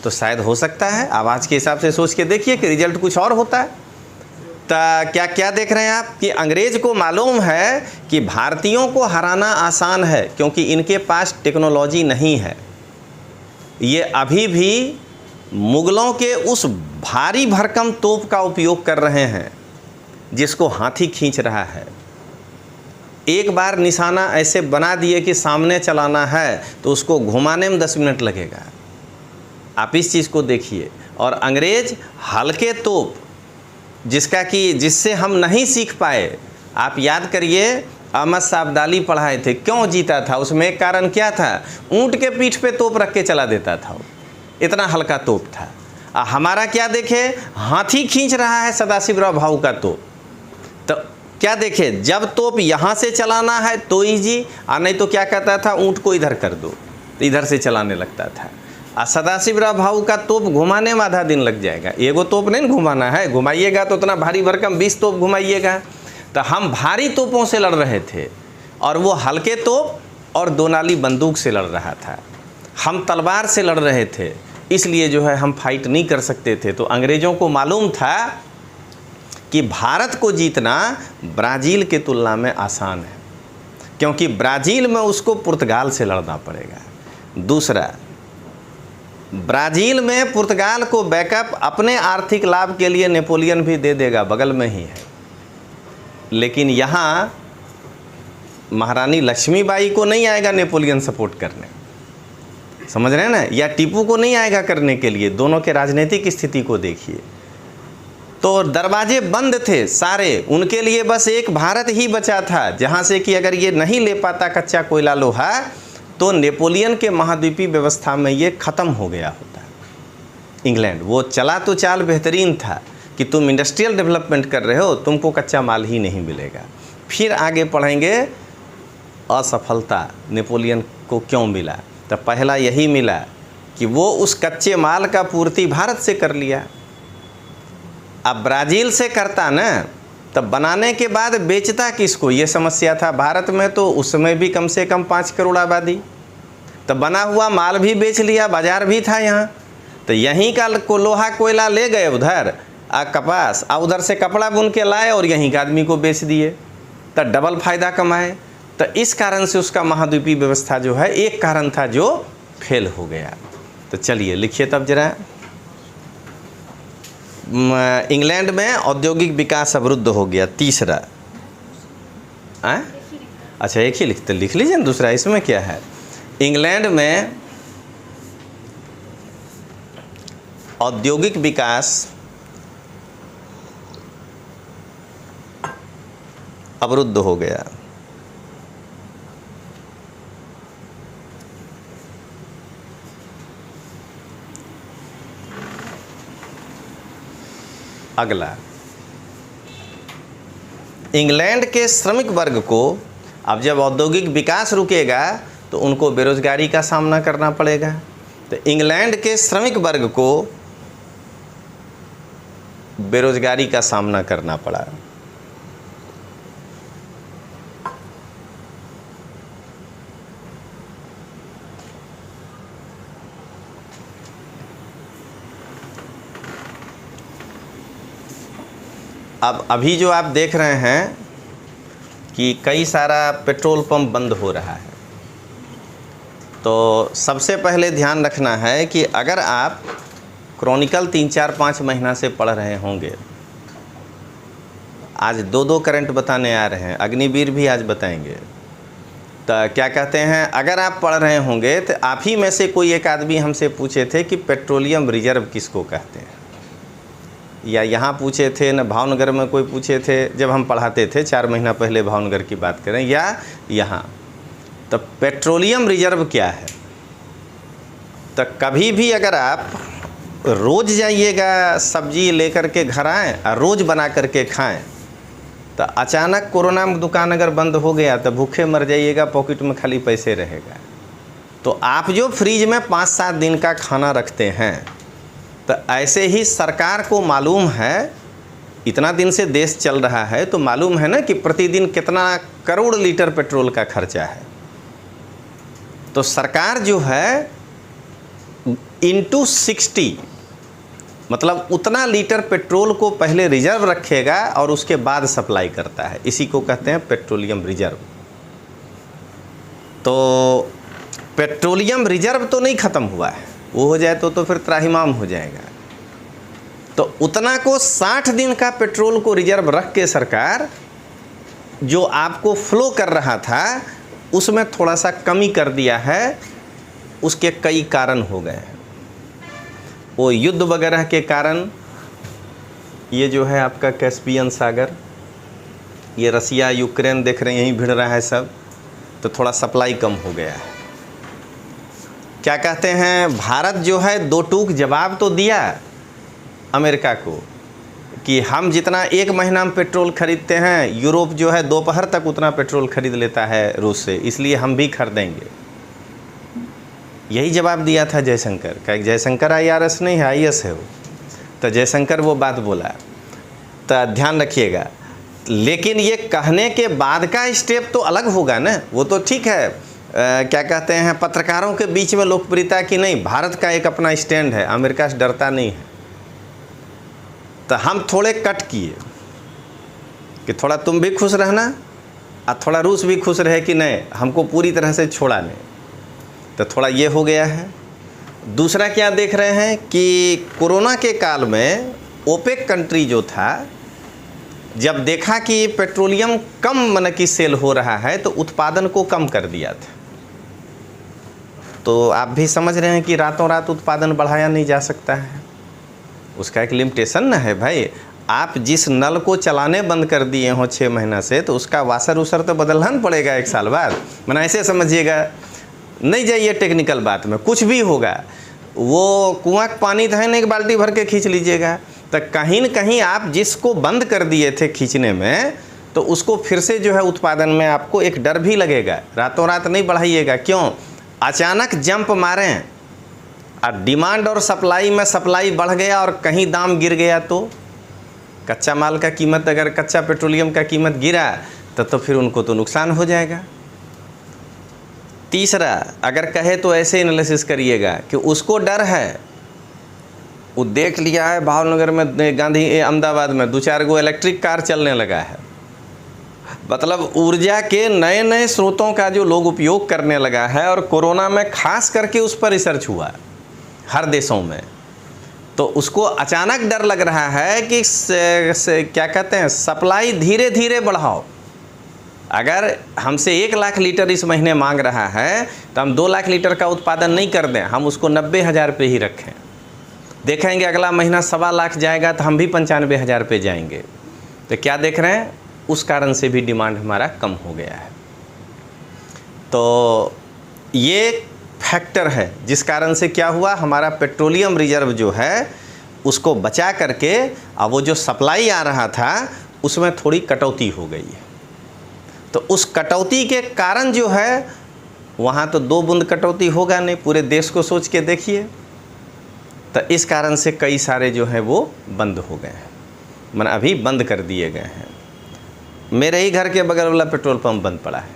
तो शायद हो सकता है, आवाज़ के हिसाब से सोच के देखिए कि रिजल्ट कुछ और होता। तो क्या क्या देख रहे हैं आप कि अंग्रेज को मालूम है कि भारतीयों को हराना आसान है, क्योंकि इनके पास टेक्नोलॉजी नहीं है। ये अभी भी मुगलों के उस भारी भरकम तोप का उपयोग कर रहे हैं जिसको हाथी खींच रहा है। एक बार निशाना ऐसे बना दिए कि सामने चलाना है तो उसको घुमाने में 10 मिनट लगेगा। आप इस चीज़ को देखिए। और अंग्रेज हल्के तोप जिससे हम नहीं सीख पाए, आप याद करिए अहमद शाह अब्दाली पढ़ाए थे, क्यों जीता था? उसमें एक कारण क्या था, ऊंट के पीठ पे तोप रख के चला देता था, इतना हल्का तोप था। हमारा क्या देखे, हाथी खींच रहा है सदाशिवराव भाऊ का तोप। तो क्या देखे, जब तोप यहाँ से चलाना है तो ईजी, और नहीं तो क्या कहता था, ऊंट को इधर कर दो, इधर से चलाने लगता था। सदाशिवराव भाऊ का तोप घुमाने में आधा दिन लग जाएगा। एगो तोप नहीं घुमाना है, घुमाइएगा तो उतना भारी भरकम 20 तोप घुमाइएगा। तो हम भारी तोपों से लड़ रहे थे और वो हल्के तोप और 2 नाली बंदूक से लड़ रहा था। हम तलवार से लड़ रहे थे, इसलिए जो है हम फाइट नहीं कर सकते थे। तो अंग्रेज़ों को मालूम था कि भारत को जीतना ब्राज़ील के तुलना में आसान है, क्योंकि ब्राज़ील में उसको पुर्तगाल से लड़ना पड़ेगा। दूसरा, ब्राज़ील में पुर्तगाल को बैकअप अपने आर्थिक लाभ के लिए नेपोलियन भी दे देगा, बगल में ही है। लेकिन यहाँ महारानी लक्ष्मीबाई को नहीं आएगा नेपोलियन सपोर्ट करने, समझ रहे हैं ना, या टीपू को नहीं आएगा करने के लिए। दोनों के राजनीतिक स्थिति को देखिए। तो दरवाजे बंद थे सारे, उनके लिए बस एक भारत ही बचा था, जहाँ से कि अगर ये नहीं ले पाता कच्चा कोयला लोहा तो नेपोलियन के महाद्वीपीय व्यवस्था में ये ख़त्म हो गया होता। इंग्लैंड वो चला तो चाल बेहतरीन था कि तुम इंडस्ट्रियल डेवलपमेंट कर रहे हो, तुमको कच्चा माल ही नहीं मिलेगा। फिर आगे पढ़ेंगे असफलता नेपोलियन को क्यों मिला। तो पहला यही मिला कि वो उस कच्चे माल का पूर्ति भारत से कर लिया। अब ब्राज़ील से करता ना, तब बनाने के बाद बेचता किसको, ये समस्या था। भारत में तो उस समय भी कम से कम 5 करोड़ आबादी, तो बना हुआ माल भी बेच लिया, बाज़ार भी था यहाँ। तो यहीं का लोहा कोयला ले गए उधर, कपास, उधर से कपड़ा बुन के लाए और यहीं के आदमी को बेच दिए, तो डबल फ़ायदा कमाए। तो इस कारण से उसका महाद्वीपीय व्यवस्था जो है एक कारण था जो फेल हो गया। तो चलिए लिखिए तब जरा। इंग्लैंड में औद्योगिक विकास अवरुद्ध हो गया। तीसरा, अच्छा एक ही लिख लीजिए ना, दूसरा इसमें क्या है। इंग्लैंड में औद्योगिक विकास अवरुद्ध हो गया। अगला, इंग्लैंड के श्रमिक वर्ग को अब जब औद्योगिक विकास रुकेगा तो उनको बेरोजगारी का सामना करना पड़ेगा। तो इंग्लैंड के श्रमिक वर्ग को बेरोजगारी का सामना करना पड़ा। अब अभी जो आप देख रहे हैं कि कई सारा पेट्रोल पंप बंद हो रहा है, तो सबसे पहले ध्यान रखना है कि अगर आप क्रॉनिकल 3-4-5 महीना से पढ़ रहे होंगे, आज 2-2 करंट बताने आ रहे हैं, अग्निवीर भी आज बताएंगे, तो क्या कहते हैं, अगर आप पढ़ रहे होंगे तो आप ही में से कोई एक आदमी हमसे पूछे थे कि पेट्रोलियम रिजर्व किसको कहते हैं, या यहाँ पूछे थे न भावनगर में कोई पूछे थे जब हम पढ़ाते थे 4 महीना पहले, भावनगर की बात करें या यहाँ। तो पेट्रोलियम रिजर्व क्या है, तो कभी भी अगर आप रोज़ जाइएगा सब्जी लेकर के घर आएँ और रोज़ बना करके खाएं, तो अचानक कोरोना में दुकान अगर बंद हो गया तो भूखे मर जाइएगा, पॉकेट में खाली पैसे रहेगा। तो आप जो फ्रिज में 5-7 दिन का खाना रखते हैं, तो ऐसे ही सरकार को मालूम है, इतना दिन से देश चल रहा है तो मालूम है ना कि प्रतिदिन कितना करोड़ लीटर पेट्रोल का खर्चा है। तो सरकार जो है इंटू 60 मतलब उतना लीटर पेट्रोल को पहले रिजर्व रखेगा और उसके बाद सप्लाई करता है, इसी को कहते हैं पेट्रोलियम रिजर्व। तो पेट्रोलियम रिजर्व तो नहीं ख़त्म हुआ है, वो हो जाए तो फिर त्राहिमाम हो जाएगा। तो उतना को 60 दिन का पेट्रोल को रिजर्व रख के सरकार जो आपको फ्लो कर रहा था उसमें थोड़ा सा कमी कर दिया है। उसके कई कारण हो गए हैं, वो युद्ध वगैरह के कारण, ये जो है आपका कैस्पियन सागर, ये रसिया यूक्रेन देख रहे हैं यहीं भिड़ रहा है सब, तो थोड़ा सप्लाई कम हो गया है। क्या कहते हैं, भारत जो है 2 टूक जवाब तो दिया अमेरिका को कि हम जितना 1 महीना में पेट्रोल खरीदते हैं, यूरोप जो है दोपहर तक उतना पेट्रोल खरीद लेता है रूस से, इसलिए हम भी खरीदेंगे। यही जवाब दिया था जयशंकर का। जयशंकर IRS नहीं है, IS है वो, तो जयशंकर वो बात बोला, तो ध्यान रखिएगा। लेकिन ये कहने के बाद का स्टेप तो अलग होगा ना, वो तो ठीक है। क्या कहते हैं, पत्रकारों के बीच में लोकप्रियता की नहीं, भारत का एक अपना स्टैंड है, अमेरिका से डरता नहीं है। तो हम थोड़े कट किए कि थोड़ा तुम भी खुश रहना और थोड़ा रूस भी खुश रहे कि नहीं, हमको पूरी तरह से छोड़ा नहीं, तो थोड़ा ये हो गया है। दूसरा क्या देख रहे हैं कि कोरोना के काल में ओपेक कंट्री जो था, जब देखा कि पेट्रोलियम कम मन की सेल हो रहा है तो उत्पादन को कम कर दिया था। तो आप भी समझ रहे हैं कि रातों रात उत्पादन बढ़ाया नहीं जा सकता है, उसका एक लिमिटेशन ना है भाई। आप जिस नल को चलाने बंद कर दिए हो 6 महीना से, तो उसका वासर उसर तो बदलना पड़ेगा 1 साल बाद। मैंने ऐसे समझिएगा, नहीं जाइए टेक्निकल बात में, कुछ भी होगा, वो कुआं का पानी तो है नहीं, 1 बाल्टी भर के खींच लीजिएगा। तो कहीं न कहीं आप जिसको बंद कर दिए थे खींचने में, तो उसको फिर से जो है उत्पादन में आपको एक डर भी लगेगा। रातों रात नहीं बढ़ाइएगा, क्यों, अचानक जंप मारें और डिमांड और सप्लाई में सप्लाई बढ़ गया और कहीं दाम गिर गया, तो कच्चा माल का कीमत, अगर कच्चा पेट्रोलियम का कीमत गिरा तो फिर उनको तो नुकसान हो जाएगा। तीसरा, अगर कहे तो ऐसे एनालिसिस करिएगा कि उसको डर है, वो देख लिया है भावनगर में, गांधी अहमदाबाद में 2-4 गो इलेक्ट्रिक कार चलने लगा है, मतलब ऊर्जा के नए नए स्रोतों का जो लोग उपयोग करने लगा है। और कोरोना में खास करके उस पर रिसर्च हुआ हर देशों में, तो उसको अचानक डर लग रहा है कि क्या कहते हैं, सप्लाई धीरे धीरे बढ़ाओ। अगर हमसे 1 लाख लीटर इस महीने मांग रहा है तो हम 2 लाख लीटर का उत्पादन नहीं कर दें, हम उसको 90,000 पे ही रखें। देखेंगे अगला महीना 1.25 लाख जाएगा तो हम भी 95,000 पे जाएंगे। तो क्या देख रहे हैं, उस कारण से भी डिमांड हमारा कम हो गया है। तो ये फैक्टर है जिस कारण से क्या हुआ, हमारा पेट्रोलियम रिजर्व जो है उसको बचा करके अब वो जो सप्लाई आ रहा था उसमें थोड़ी कटौती हो गई है। तो उस कटौती के कारण जो है, वहाँ तो 2 बूंद कटौती होगा नहीं, पूरे देश को सोच के देखिए। तो इस कारण से कई सारे जो हैं वो बंद हो गए हैं, मैंने अभी बंद कर दिए गए हैं। मेरे ही घर के बगल वाला पेट्रोल पंप बंद पड़ा है।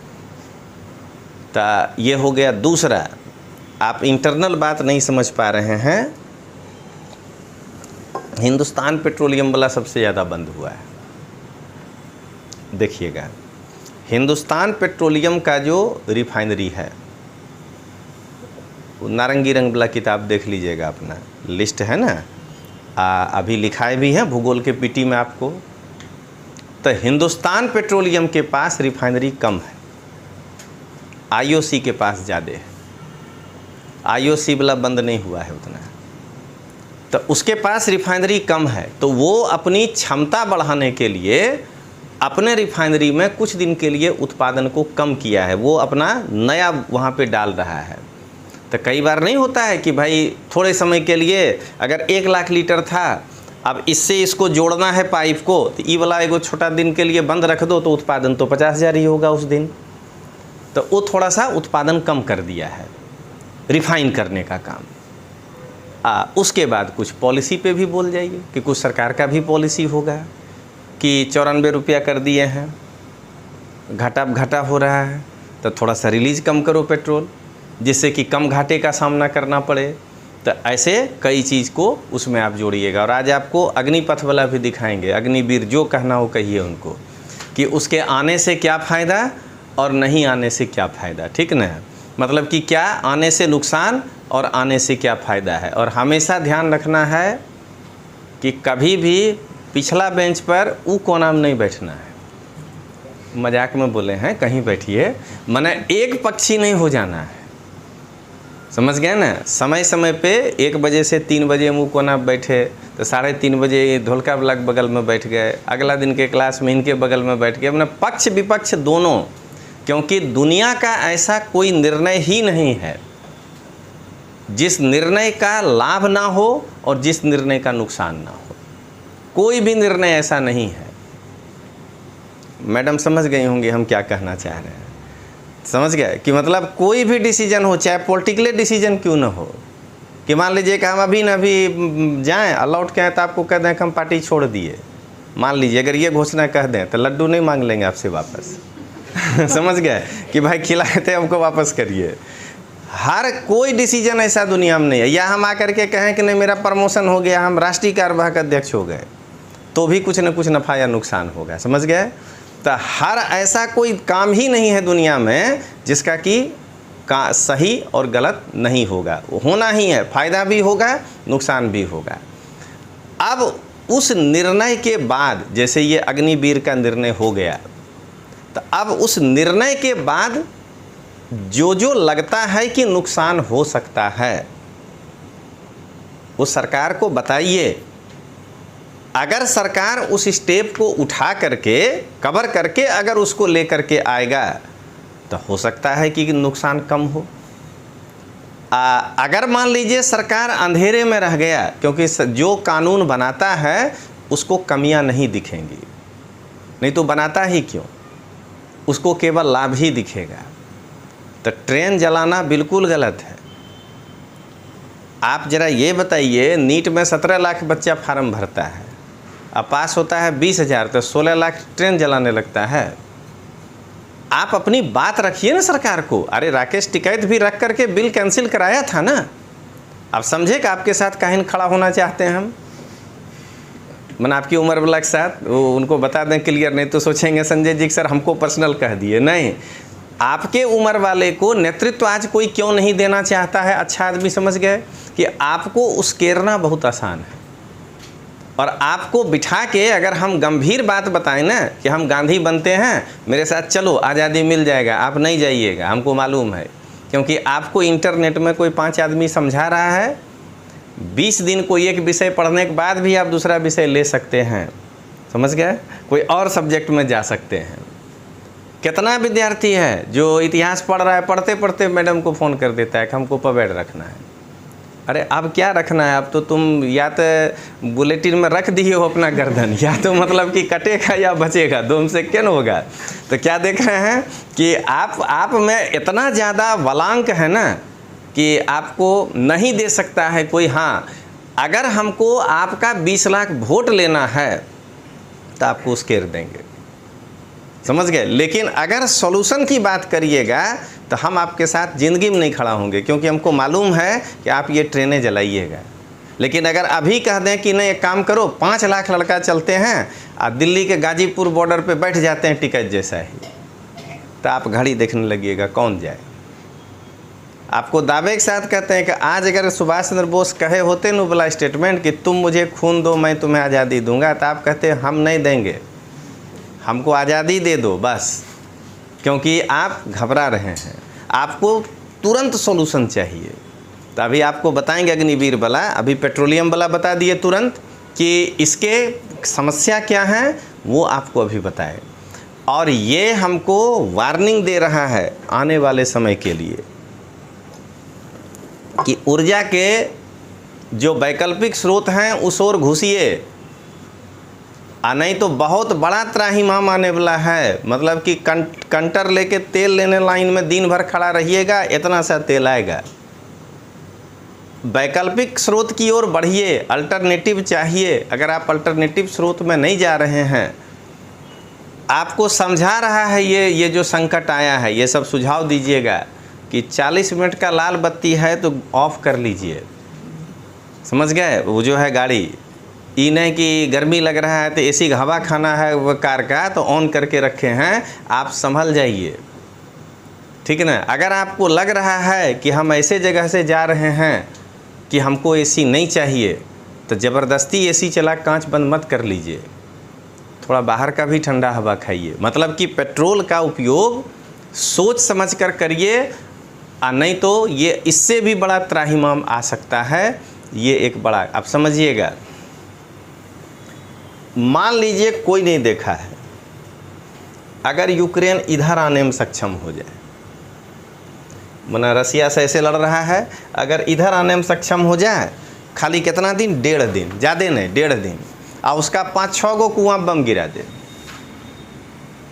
तो ये हो गया। दूसरा, आप इंटरनल बात नहीं समझ पा रहे हैं, हिंदुस्तान पेट्रोलियम वाला सबसे ज़्यादा बंद हुआ है। देखिएगा, हिंदुस्तान पेट्रोलियम का जो रिफाइनरी है, नारंगी रंग वाला किताब देख लीजिएगा, अपना लिस्ट है ना, अभी लिखाए भी हैं भूगोल के पीटी में आपको। तो हिंदुस्तान पेट्रोलियम के पास रिफाइनरी कम है। आईओसी के पास ज़्यादा है, आईओसी वाला बंद नहीं हुआ है उतना, तो उसके पास रिफाइनरी कम है, तो वो अपनी क्षमता बढ़ाने के लिए अपने रिफाइनरी में कुछ दिन के लिए उत्पादन को कम किया है, वो अपना नया वहाँ पे डाल रहा है। तो कई बार नहीं होता है कि भाई थोड़े समय के लिए अगर 1 लाख लीटर था, अब इससे इसको जोड़ना है पाइप को, तो ये वाला एगो छोटा दिन के लिए बंद रख दो तो उत्पादन तो 50,000 ही होगा उस दिन। तो वो थोड़ा सा उत्पादन कम कर दिया है, रिफाइन करने का काम। उसके बाद कुछ पॉलिसी पे भी बोल जाइए कि कुछ सरकार का भी पॉलिसी होगा कि 94 रुपया कर दिए हैं, घाटा हो रहा है, तो थोड़ा सा रिलीज़ कम करो पेट्रोल, जिससे कि कम घाटे का सामना करना पड़े। तो ऐसे कई चीज़ को उसमें आप जोड़िएगा। और आज आपको अग्निपथ वाला भी दिखाएंगे, अग्निवीर, जो कहना हो कहिए उनको कि उसके आने से क्या फ़ायदा और नहीं आने से क्या फ़ायदा, ठीक ना। मतलब कि क्या आने से नुकसान और आने से क्या फ़ायदा है। और हमेशा ध्यान रखना है कि कभी भी पिछला बेंच पर ऊ कोना में नहीं बैठना है। मजाक में बोले हैं, कहीं बैठिए, माने एक पक्षी नहीं हो जाना है, समझ गए ना। समय समय पे 1 बजे से 3 बजे मुँह कोना बैठे तो 3:30 बजे ढोलका वाला बगल में बैठ गए, अगला दिन के क्लास में इनके बगल में बैठ गए, अपना पक्ष विपक्ष दोनों। क्योंकि दुनिया का ऐसा कोई निर्णय ही नहीं है जिस निर्णय का लाभ ना हो और जिस निर्णय का नुकसान ना हो, कोई भी निर्णय ऐसा नहीं है। मैडम समझ गई होंगी हम क्या कहना चाह रहे हैं, समझ गए कि मतलब कोई भी डिसीजन हो, चाहे पॉलिटिकली डिसीजन क्यों ना हो, कि मान लीजिए कि हम अभी न अभी जाएं और लौट के आए तो आपको कह दें कि हम पार्टी छोड़ दिए, मान लीजिए अगर ये घोषणा कह दें तो लड्डू नहीं मांग लेंगे आपसे वापस। समझ गए कि भाई खिलाए थे हमको वापस करिए। हर कोई डिसीजन ऐसा दुनिया में नहीं है। या हम आकर के कहें कि नहीं मेरा प्रमोशन हो गया, हम राष्ट्रीय कार्यवाहक अध्यक्ष हो गए, तो भी कुछ न कुछ नफ़ा या नुकसान होगा, समझ गए। तो हर ऐसा कोई काम ही नहीं है दुनिया में जिसका कि सही और गलत नहीं होगा, होना ही है, फ़ायदा भी होगा नुकसान भी होगा। अब उस निर्णय के बाद, जैसे ये अग्निवीर का निर्णय हो गया, तो अब उस निर्णय के बाद जो लगता है कि नुकसान हो सकता है वो सरकार को बताइए। अगर सरकार उस स्टेप को उठा करके कवर करके अगर उसको लेकर के आएगा तो हो सकता है कि नुकसान कम हो। अगर मान लीजिए सरकार अंधेरे में रह गया, क्योंकि जो कानून बनाता है उसको कमियां नहीं दिखेंगी, नहीं तो बनाता ही क्यों, उसको केवल लाभ ही दिखेगा। तो ट्रेन जलाना बिल्कुल गलत है। आप जरा ये बताइए, नीट में 17 लाख बच्चा फार्म भरता है, अब पास होता है 20,000, तो 16 लाख ट्रेन जलाने लगता है। आप अपनी बात रखिए ना सरकार को। अरे राकेश टिकैत भी रख करके बिल कैंसिल कराया था ना। आप समझे कि आपके साथ काहिन खड़ा होना चाहते हैं हम, मैंने आपकी उम्र वाला के साथ वो उनको बता दें क्लियर, नहीं तो सोचेंगे संजय जी सर हमको पर्सनल कह दिए। नहीं, आपके उम्र वाले को नेतृत्व आज कोई क्यों नहीं देना चाहता है। अच्छा आदमी समझ गए कि आपको उस्केरना बहुत आसान है, और आपको बिठा के अगर हम गंभीर बात बताएं ना कि हम गांधी बनते हैं, मेरे साथ चलो आज़ादी मिल जाएगा, आप नहीं जाइएगा, हमको मालूम है। क्योंकि आपको इंटरनेट में कोई 5 आदमी समझा रहा है, 20 दिन कोई एक विषय पढ़ने के बाद भी आप दूसरा विषय ले सकते हैं, समझ गए, कोई और सब्जेक्ट में जा सकते हैं। कितना विद्यार्थी है जो इतिहास पढ़ रहा है, पढ़ते पढ़ते मैडम को फ़ोन कर देता है कि हमको पवेड रखना है। अरे अब क्या रखना है, अब तो तुम या तो बुलेटिन में रख दिए हो अपना गर्दन, या तो मतलब कि कटेगा या बचेगा, दोनों से क्या होगा। तो क्या देख रहे हैं कि आप में इतना ज़्यादा वलांक है ना कि आपको नहीं दे सकता है कोई। हाँ, अगर हमको आपका 20 लाख वोट लेना है तो आपको उसकेर देंगे, समझ गए। लेकिन अगर सॉल्यूशन की बात करिएगा तो हम आपके साथ ज़िंदगी में नहीं खड़ा होंगे, क्योंकि हमको मालूम है कि आप ये ट्रेनें जलाइएगा। लेकिन अगर अभी कह दें कि नहीं एक काम करो, 5 लाख लड़का चलते हैं और दिल्ली के गाजीपुर बॉर्डर पे बैठ जाते हैं टिकट जैसा ही, तो आप घड़ी देखने लगिएगा कौन जाए। आपको दावे के साथ कहते हैं कि आज अगर सुभाष चंद्र बोस कहे होते न वाला स्टेटमेंट कि तुम मुझे खून दो मैं तुम्हें आज़ादी दूंगा, तो आप कहते हैं हम नहीं देंगे, हमको आज़ादी दे दो बस, क्योंकि आप घबरा रहे हैं। आपको तुरंत सॉल्यूशन चाहिए। तो अभी आपको बताएंगे अग्निवीर वाला, अभी पेट्रोलियम वाला बता दिए तुरंत कि इसके समस्या क्या है, वो आपको अभी बताए। और ये हमको वार्निंग दे रहा है आने वाले समय के लिए कि ऊर्जा के जो वैकल्पिक स्रोत हैं उस ओर घुसिए, नहीं तो बहुत बड़ा त्राहिमाम आने वाला है। मतलब कि कंटर लेके तेल लेने लाइन में दिन भर खड़ा रहिएगा, इतना सा तेल आएगा। वैकल्पिक स्रोत की ओर बढ़िए, अल्टरनेटिव चाहिए। अगर आप अल्टरनेटिव स्रोत में नहीं जा रहे हैं, आपको समझा रहा है ये जो संकट आया है, ये सब सुझाव दीजिएगा कि 40 मिनट का लाल बत्ती है तो ऑफ कर लीजिए, समझ गए। वो जो है गाड़ी, ये नहीं कि गर्मी लग रहा है तो एसी का हवा खाना है वो कार का तो ऑन करके रखे हैं, आप संभल जाइए, ठीक है ना। अगर आपको लग रहा है कि हम ऐसे जगह से जा रहे हैं कि हमको एसी नहीं चाहिए, तो ज़बरदस्ती एसी चला कांच बंद मत कर लीजिए, थोड़ा बाहर का भी ठंडा हवा खाइए। मतलब कि पेट्रोल का उपयोग सोच समझ कर करिए, नहीं तो ये इससे भी बड़ा त्राहिमाम आ सकता है। ये एक बड़ा, आप समझिएगा, मान लीजिए कोई नहीं देखा है, अगर यूक्रेन इधर आने में सक्षम हो जाए, मना रसिया से ऐसे लड़ रहा है, अगर इधर आने में सक्षम हो जाए, खाली कितना दिन, 1.5 दिन, ज़्यादा नहीं 1.5 दिन, और उसका 5-6 गो कुआं बम गिरा दे,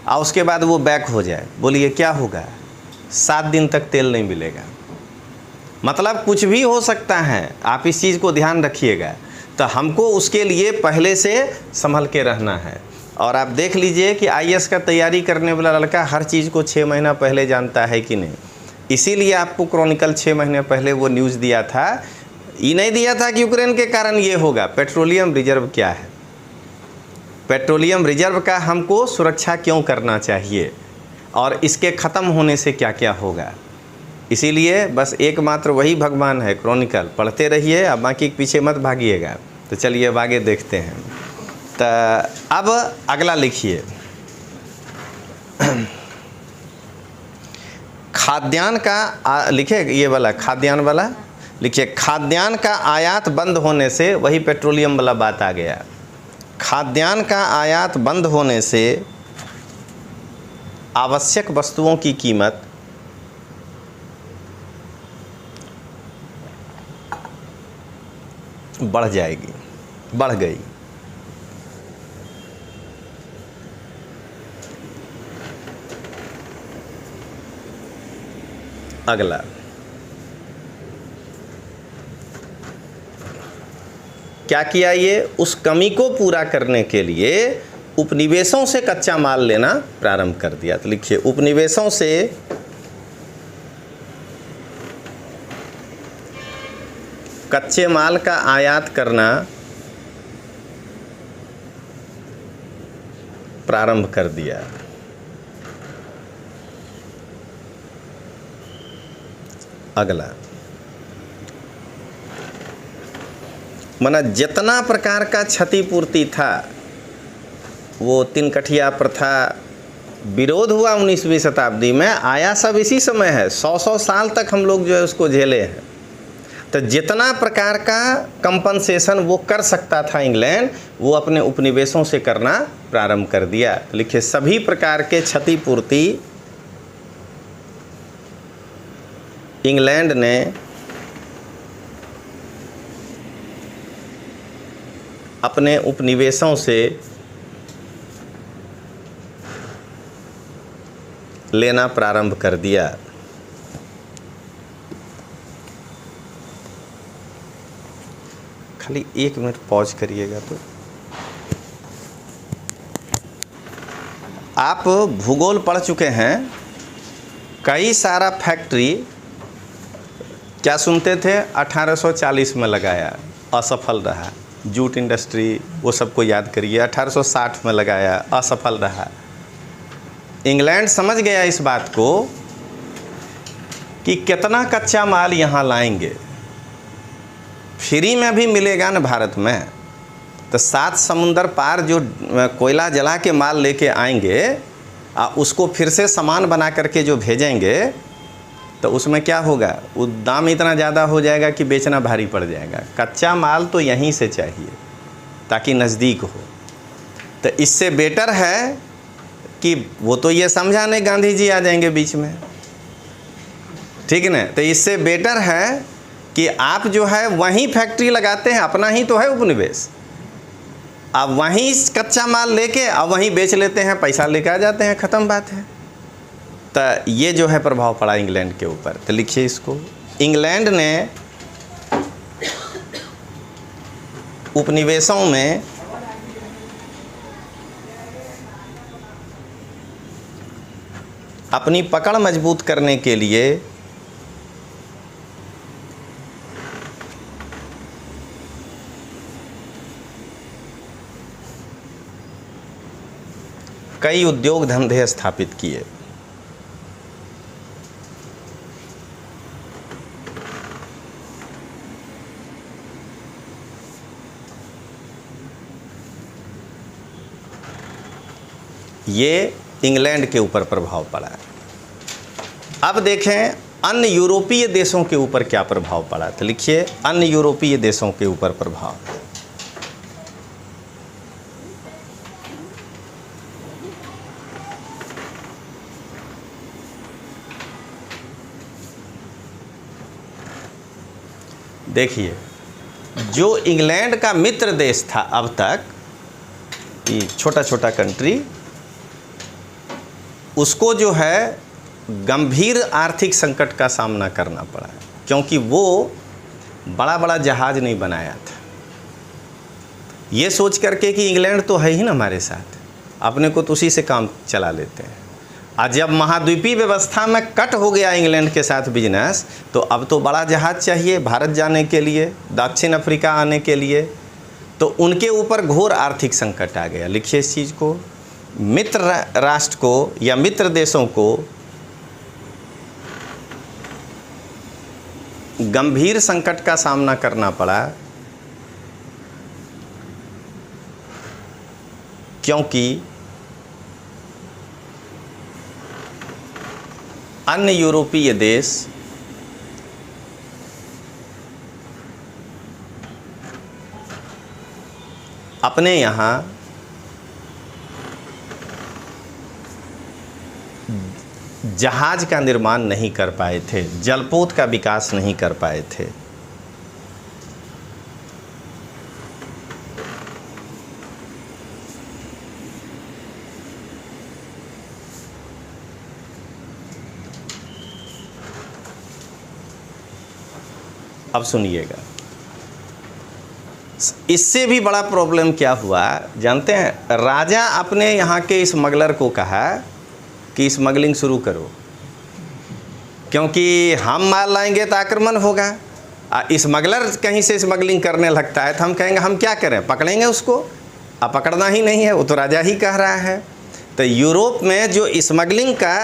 और उसके बाद वो बैक हो जाए, बोलिए क्या होगा? 7 दिन तक तेल नहीं मिलेगा। मतलब कुछ भी हो सकता है, आप इस चीज़ को ध्यान रखिएगा। तो हमको उसके लिए पहले से संभल के रहना है। और आप देख लीजिए कि आईएएस का तैयारी करने वाला लड़का हर चीज़ को 6 महीना पहले जानता है कि नहीं। इसीलिए आपको क्रॉनिकल 6 महीने पहले वो न्यूज़ दिया था, ये नहीं दिया था कि यूक्रेन के कारण ये होगा। पेट्रोलियम रिजर्व क्या है, पेट्रोलियम रिजर्व का हमको सुरक्षा क्यों करना चाहिए, और इसके ख़त्म होने से क्या क्या होगा। इसीलिए बस एकमात्र वही भगवान है, क्रॉनिकल पढ़ते रहिए, अब बाकी के पीछे मत भागिएगा। तो चलिए अब आगे देखते हैं। तो अब अगला लिखिए, खाद्यान्न का लिखे, ये वाला खाद्यान्न वाला लिखिए। खाद्यान्न का आयात बंद होने से, वही पेट्रोलियम वाला बात आ गया, खाद्यान्न का आयात बंद होने से आवश्यक वस्तुओं की कीमत बढ़ जाएगी, बढ़ गई। अगला, क्या किया ये, उस कमी को पूरा करने के लिए उपनिवेशों से कच्चा माल लेना प्रारंभ कर दिया। तो लिखिए, उपनिवेशों से कच्चे माल का आयात करना प्रारंभ कर दिया। अगला, माना जितना प्रकार का क्षतिपूर्ति था, वो 3 कठिया प्रथा विरोध हुआ 19वीं शताब्दी में, आया सब इसी समय है। 100 साल तक हम लोग जो है उसको झेले हैं। तो जितना प्रकार का कंपनसेशन वो कर सकता था इंग्लैंड, वो अपने उपनिवेशों से करना प्रारंभ कर दिया। लिखिए, सभी प्रकार के क्षतिपूर्ति इंग्लैंड ने अपने उपनिवेशों से लेना प्रारंभ कर दिया। खाली 1 मिनट पॉज करिएगा। तो आप भूगोल पढ़ चुके हैं, कई सारा फैक्ट्री क्या सुनते थे 1840 में लगाया, असफल रहा। जूट इंडस्ट्री, वो सबको याद करिए, 1860 में लगाया, असफल रहा। इंग्लैंड समझ गया इस बात को कि कितना कच्चा माल यहाँ लाएंगे, फ्री में भी मिलेगा ना भारत में। तो 7 समुंदर पार जो कोयला जला के माल लेके आएंगे, उसको फिर से सामान बना करके जो भेजेंगे, तो उसमें क्या होगा, वो दाम इतना ज़्यादा हो जाएगा कि बेचना भारी पड़ जाएगा। कच्चा माल तो यहीं से चाहिए ताकि नज़दीक हो। तो इससे बेटर है कि वो तो ये समझा नहीं गांधी जी आ जाएंगे बीच में, ठीक है ना। तो इससे बेटर है कि आप जो है वहीं फैक्ट्री लगाते हैं, अपना ही तो है उपनिवेश, आप वहीं कच्चा माल लेके अब वहीं बेच लेते हैं, पैसा लेके आ जाते हैं, ख़त्म बात है। तो ये जो है प्रभाव पड़ा इंग्लैंड के ऊपर। तो लिखिए इसको, इंग्लैंड ने उपनिवेशों में अपनी पकड़ मजबूत करने के लिए कई उद्योग धंधे स्थापित किए। ये इंग्लैंड के ऊपर प्रभाव पड़ा है। अब देखें अन्य यूरोपीय देशों के ऊपर क्या प्रभाव पड़ा। तो लिखिए अन्य यूरोपीय देशों के ऊपर प्रभाव। देखिए जो इंग्लैंड का मित्र देश था अब तक, ये छोटा छोटा कंट्री, उसको जो है गंभीर आर्थिक संकट का सामना करना पड़ा, क्योंकि वो बड़ा बड़ा जहाज नहीं बनाया था। ये सोच करके कि इंग्लैंड तो है ही ना हमारे साथ, अपने को तो उसी से काम चला लेते हैं। और जब महाद्वीपीय व्यवस्था में कट हो गया इंग्लैंड के साथ बिजनेस, तो अब तो बड़ा जहाज चाहिए भारत जाने के लिए, दक्षिण अफ्रीका आने के लिए। तो उनके ऊपर घोर आर्थिक संकट आ गया। लिखिए इस चीज़ को, मित्र राष्ट्र को या मित्र देशों को गंभीर संकट का सामना करना पड़ा, क्योंकि अन्य यूरोपीय देश अपने यहाँ जहाज का निर्माण नहीं कर पाए थे, जलपोत का विकास नहीं कर पाए थे। अब सुनिएगा, इससे भी बड़ा प्रॉब्लम क्या हुआ जानते हैं। राजा अपने यहाँ के स्मगलर को कहा कि स्मगलिंग शुरू करो, क्योंकि हम माल लाएंगे तो आक्रमण होगा। स्मगलर कहीं से स्मगलिंग करने लगता है तो हम कहेंगे हम क्या करें, पकड़ेंगे उसको। अब पकड़ना ही नहीं है, वो तो राजा ही कह रहा है। तो यूरोप में जो स्मगलिंग का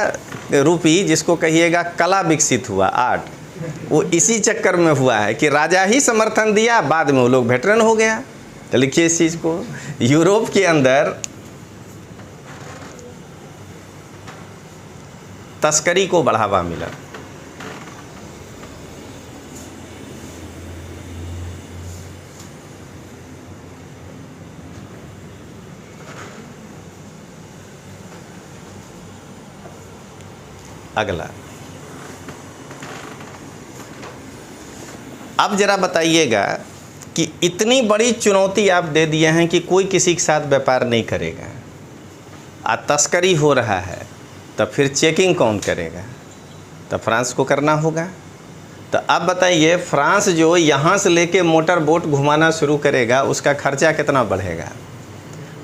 रूपी, जिसको कहिएगा कला विकसित हुआ, आर्ट, वो इसी चक्कर में हुआ है कि राजा ही समर्थन दिया, बाद में वो लोग वेटरन हो गया। तो लिखिए इस चीज़ को, यूरोप के अंदर तस्करी को बढ़ावा मिला। अगला, अब जरा बताइएगा कि इतनी बड़ी चुनौती आप दे दिए हैं कि कोई किसी के साथ व्यापार नहीं करेगा, तस्करी हो रहा है, तो फिर चेकिंग कौन करेगा? तो फ्रांस को करना होगा। तो अब बताइए, फ्रांस जो यहाँ से लेके मोटर बोट घुमाना शुरू करेगा, उसका खर्चा कितना बढ़ेगा?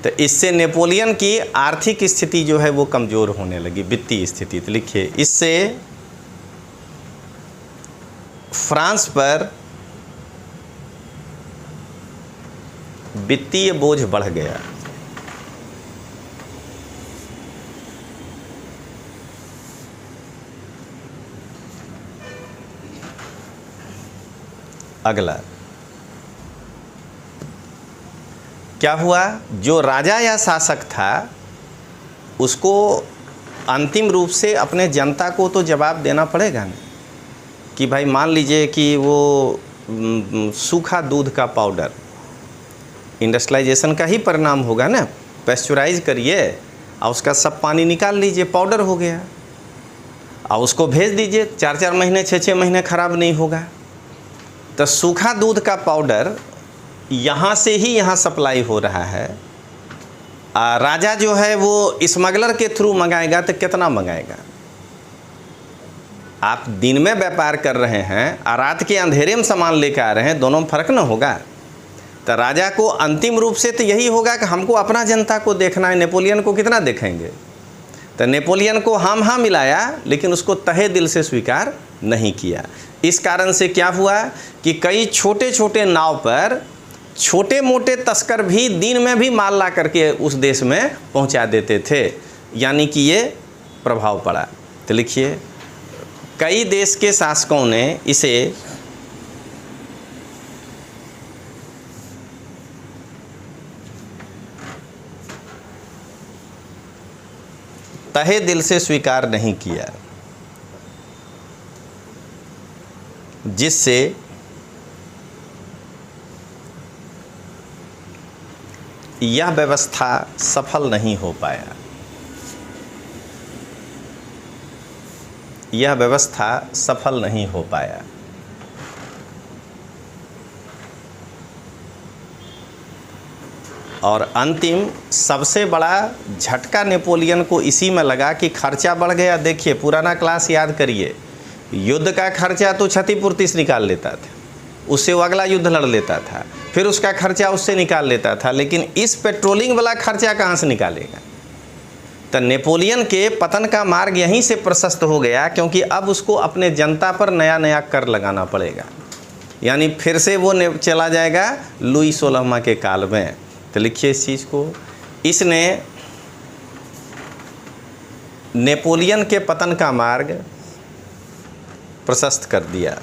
तो इससे नेपोलियन की आर्थिक स्थिति जो है वो कमज़ोर होने लगी, वित्तीय स्थिति। तो लिखिए, इससे फ्रांस पर वित्तीय बोझ बढ़ गया। अगला क्या हुआ, जो राजा या शासक था उसको अंतिम रूप से अपने जनता को तो जवाब देना पड़ेगा ना। कि भाई मान लीजिए कि वो सूखा दूध का पाउडर, इंडस्ट्रियलाइजेशन का ही परिणाम होगा ना, पैस्चराइज करिए और उसका सब पानी निकाल लीजिए, पाउडर हो गया, और उसको भेज दीजिए, 4-4 महीने 6-6 महीने ख़राब नहीं होगा। तो सूखा दूध का पाउडर यहाँ से ही यहाँ सप्लाई हो रहा है। राजा जो है वो स्मगलर के थ्रू मंगाएगा तो कितना मंगाएगा? आप दिन में व्यापार कर रहे हैं और रात के अंधेरे में सामान लेकर आ रहे हैं, दोनों में फ़र्क ना होगा। तो राजा को अंतिम रूप से तो यही होगा कि हमको अपना जनता को देखना है। नेपोलियन को कितना देखेंगे? तो नेपोलियन को हाँ मिलाया, लेकिन उसको तहे दिल से स्वीकार नहीं किया। इस कारण से क्या हुआ कि कई छोटे छोटे नाव पर छोटे मोटे तस्कर भी दिन में भी माल ला करके उस देश में पहुंचा देते थे, यानी कि ये प्रभाव पड़ा। तो लिखिए, कई देश के शासकों ने इसे तहे दिल से स्वीकार नहीं किया, जिससे यह व्यवस्था सफल नहीं हो पाया। यह व्यवस्था सफल नहीं हो पाया। और अंतिम सबसे बड़ा झटका नेपोलियन को इसी में लगा कि खर्चा बढ़ गया। देखिए, पुराना क्लास याद करिए, युद्ध का खर्चा तो क्षतिपूर्ति से निकाल लेता था, उससे वो अगला युद्ध लड़ लेता था, फिर उसका खर्चा उससे निकाल लेता था, लेकिन इस पेट्रोलिंग वाला खर्चा कहाँ से निकालेगा? तो नेपोलियन के पतन का मार्ग यहीं से प्रशस्त हो गया, क्योंकि अब उसको अपने जनता पर नया नया कर लगाना पड़ेगा। यानी फिर से वो चला जाएगा लुई 16वां के काल में। तो लिखिए इस चीज़ को, इसने नेपोलियन के पतन का मार्ग प्रशस्त कर दिया।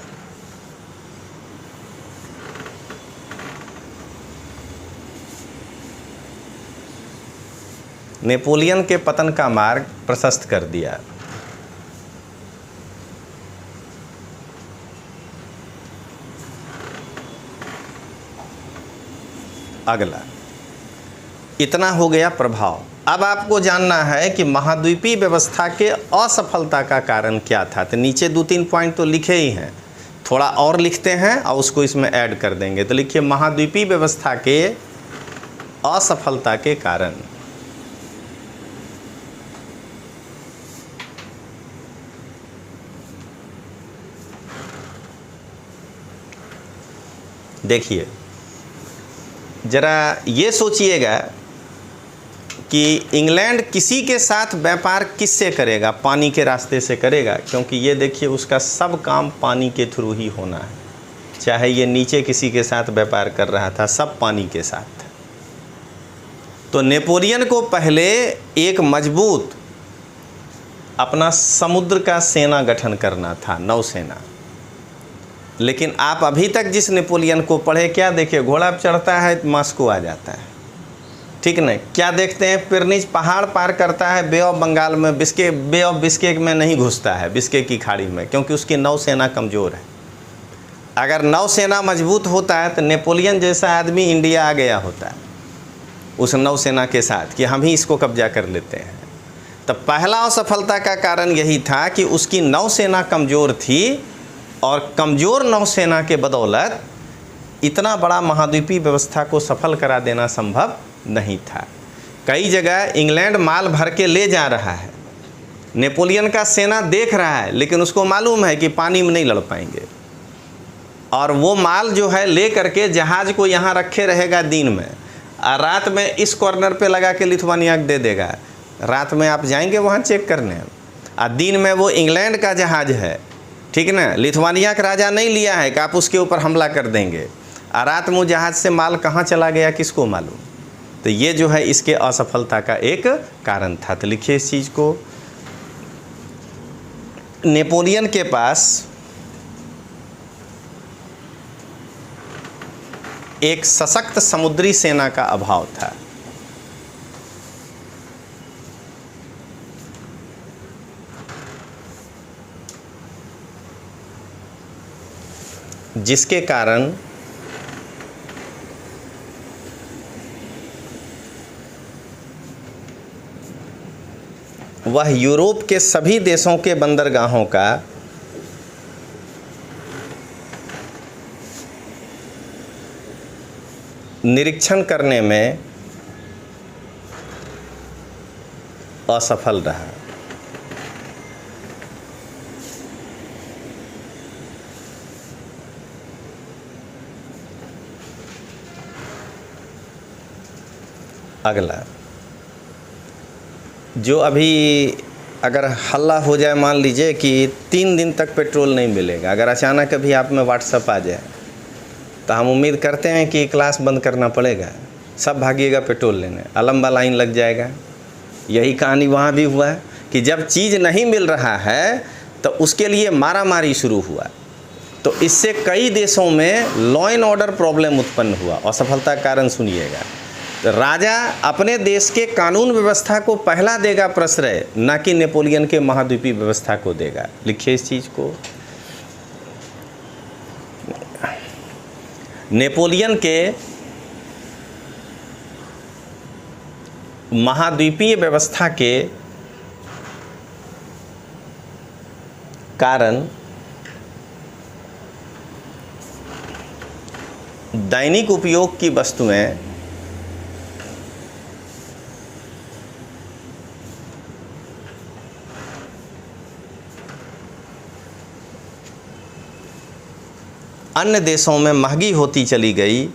नेपोलियन के पतन का मार्ग प्रशस्त कर दिया। अगला, इतना हो गया प्रभाव। अब आपको जानना है कि महाद्वीपीय व्यवस्था के असफलता का कारण क्या था। तो नीचे 2-3 पॉइंट तो लिखे ही हैं, थोड़ा और लिखते हैं और उसको इसमें ऐड कर देंगे। तो लिखिए, महाद्वीपीय व्यवस्था के असफलता के कारण। देखिए, जरा ये सोचिएगा कि इंग्लैंड किसी के साथ व्यापार किससे करेगा? पानी के रास्ते से करेगा, क्योंकि ये देखिए उसका सब काम पानी के थ्रू ही होना है। चाहे ये नीचे किसी के साथ व्यापार कर रहा था, सब पानी के साथ। तो नेपोलियन को पहले एक मजबूत अपना समुद्र का सेना गठन करना था, नौसेना। लेकिन आप अभी तक जिस नेपोलियन को पढ़े, क्या देखिए, घोड़ा पर चढ़ता है मॉस्को आ जाता है, ठीक नहीं? क्या देखते हैं, पिरनीज पहाड़ पार करता है, बे ऑफ बंगाल में, बे ऑफ बिस्केक में नहीं घुसता है, बिस्केक की खाड़ी में, क्योंकि उसकी नौसेना कमज़ोर है। अगर नौसेना मजबूत होता है तो नेपोलियन जैसा आदमी इंडिया आ गया होता है उस नौसेना के साथ कि हम ही इसको कब्जा कर लेते हैं। तो पहला असफलता का कारण यही था कि उसकी नौसेना कमज़ोर थी, और कमज़ोर नौसेना के बदौलत इतना बड़ा महाद्वीपीय व्यवस्था को सफल करा देना संभव नहीं था। कई जगह इंग्लैंड माल भर के ले जा रहा है, नेपोलियन का सेना देख रहा है, लेकिन उसको मालूम है कि पानी में नहीं लड़ पाएंगे, और वो माल जो है ले करके जहाज़ को यहाँ रखे रहेगा दिन में, और रात में इस कॉर्नर पे लगा के लिथुआनिया को दे देगा। रात में आप जाएंगे वहाँ चेक करने, और दिन में वो इंग्लैंड का जहाज़ है, ठीक ना, लिथुआनिया का राजा नहीं लिया है कि आप उसके ऊपर हमला कर देंगे, और रात में जहाज़ से माल कहाँ चला गया किसको मालूम। तो ये जो है इसके असफलता का एक कारण था। तो लिखिए इस चीज़ को, नेपोलियन के पास एक सशक्त समुद्री सेना का अभाव था। जिसके कारण वह यूरोप के सभी देशों के बंदरगाहों का निरीक्षण करने में असफल रहा। अगला, जो अभी अगर हल्ला हो जाए, मान लीजिए कि 3 दिन तक पेट्रोल नहीं मिलेगा, अगर अचानक अभी आप में व्हाट्सएप आ जाए तो हम उम्मीद करते हैं कि क्लास बंद करना पड़ेगा, सब भागिएगा पेट्रोल लेने, लंबा लाइन लग जाएगा। यही कहानी वहाँ भी हुआ है कि जब चीज़ नहीं मिल रहा है तो उसके लिए मारामारी शुरू हुआ। तो इससे कई देशों में लॉ एंड ऑर्डर प्रॉब्लम उत्पन्न हुआ। असफलता का कारण सुनिएगा, राजा अपने देश के कानून व्यवस्था को पहला देगा प्रश्रय, ना कि नेपोलियन के महाद्वीपीय व्यवस्था को देगा। लिखिए इस चीज़ को। नेपोलियन के महाद्वीपीय व्यवस्था के कारण दैनिक उपयोग की वस्तुएं अन्य देशों में महंगी होती चली गई,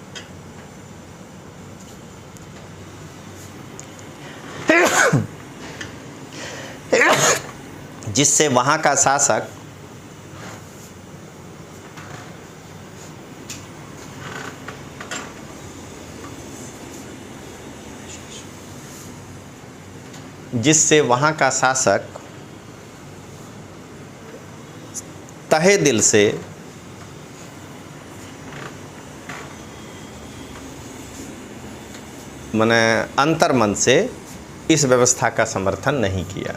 जिससे वहाँ का शासक तहे दिल से माने अंतर्मन से इस व्यवस्था का समर्थन नहीं किया।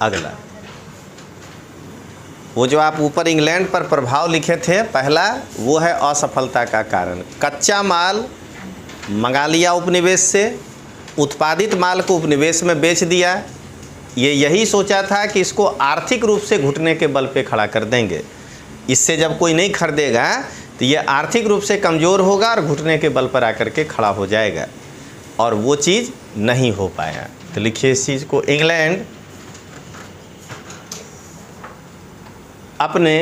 अगला, वो जो आप ऊपर इंग्लैंड पर प्रभाव लिखे थे, पहला वो है असफलता का कारण। कच्चा माल मंगा लिया उपनिवेश से, उत्पादित माल को उपनिवेश में बेच दिया। ये यही सोचा था कि इसको आर्थिक रूप से घुटने के बल पे खड़ा कर देंगे, इससे जब कोई नहीं खरीदेगा तो ये आर्थिक रूप से कमज़ोर होगा और घुटने के बल पर आकर के खड़ा हो जाएगा, और वो चीज़ नहीं हो पाया। तो लिखिए इस चीज़ को। इंग्लैंड अपने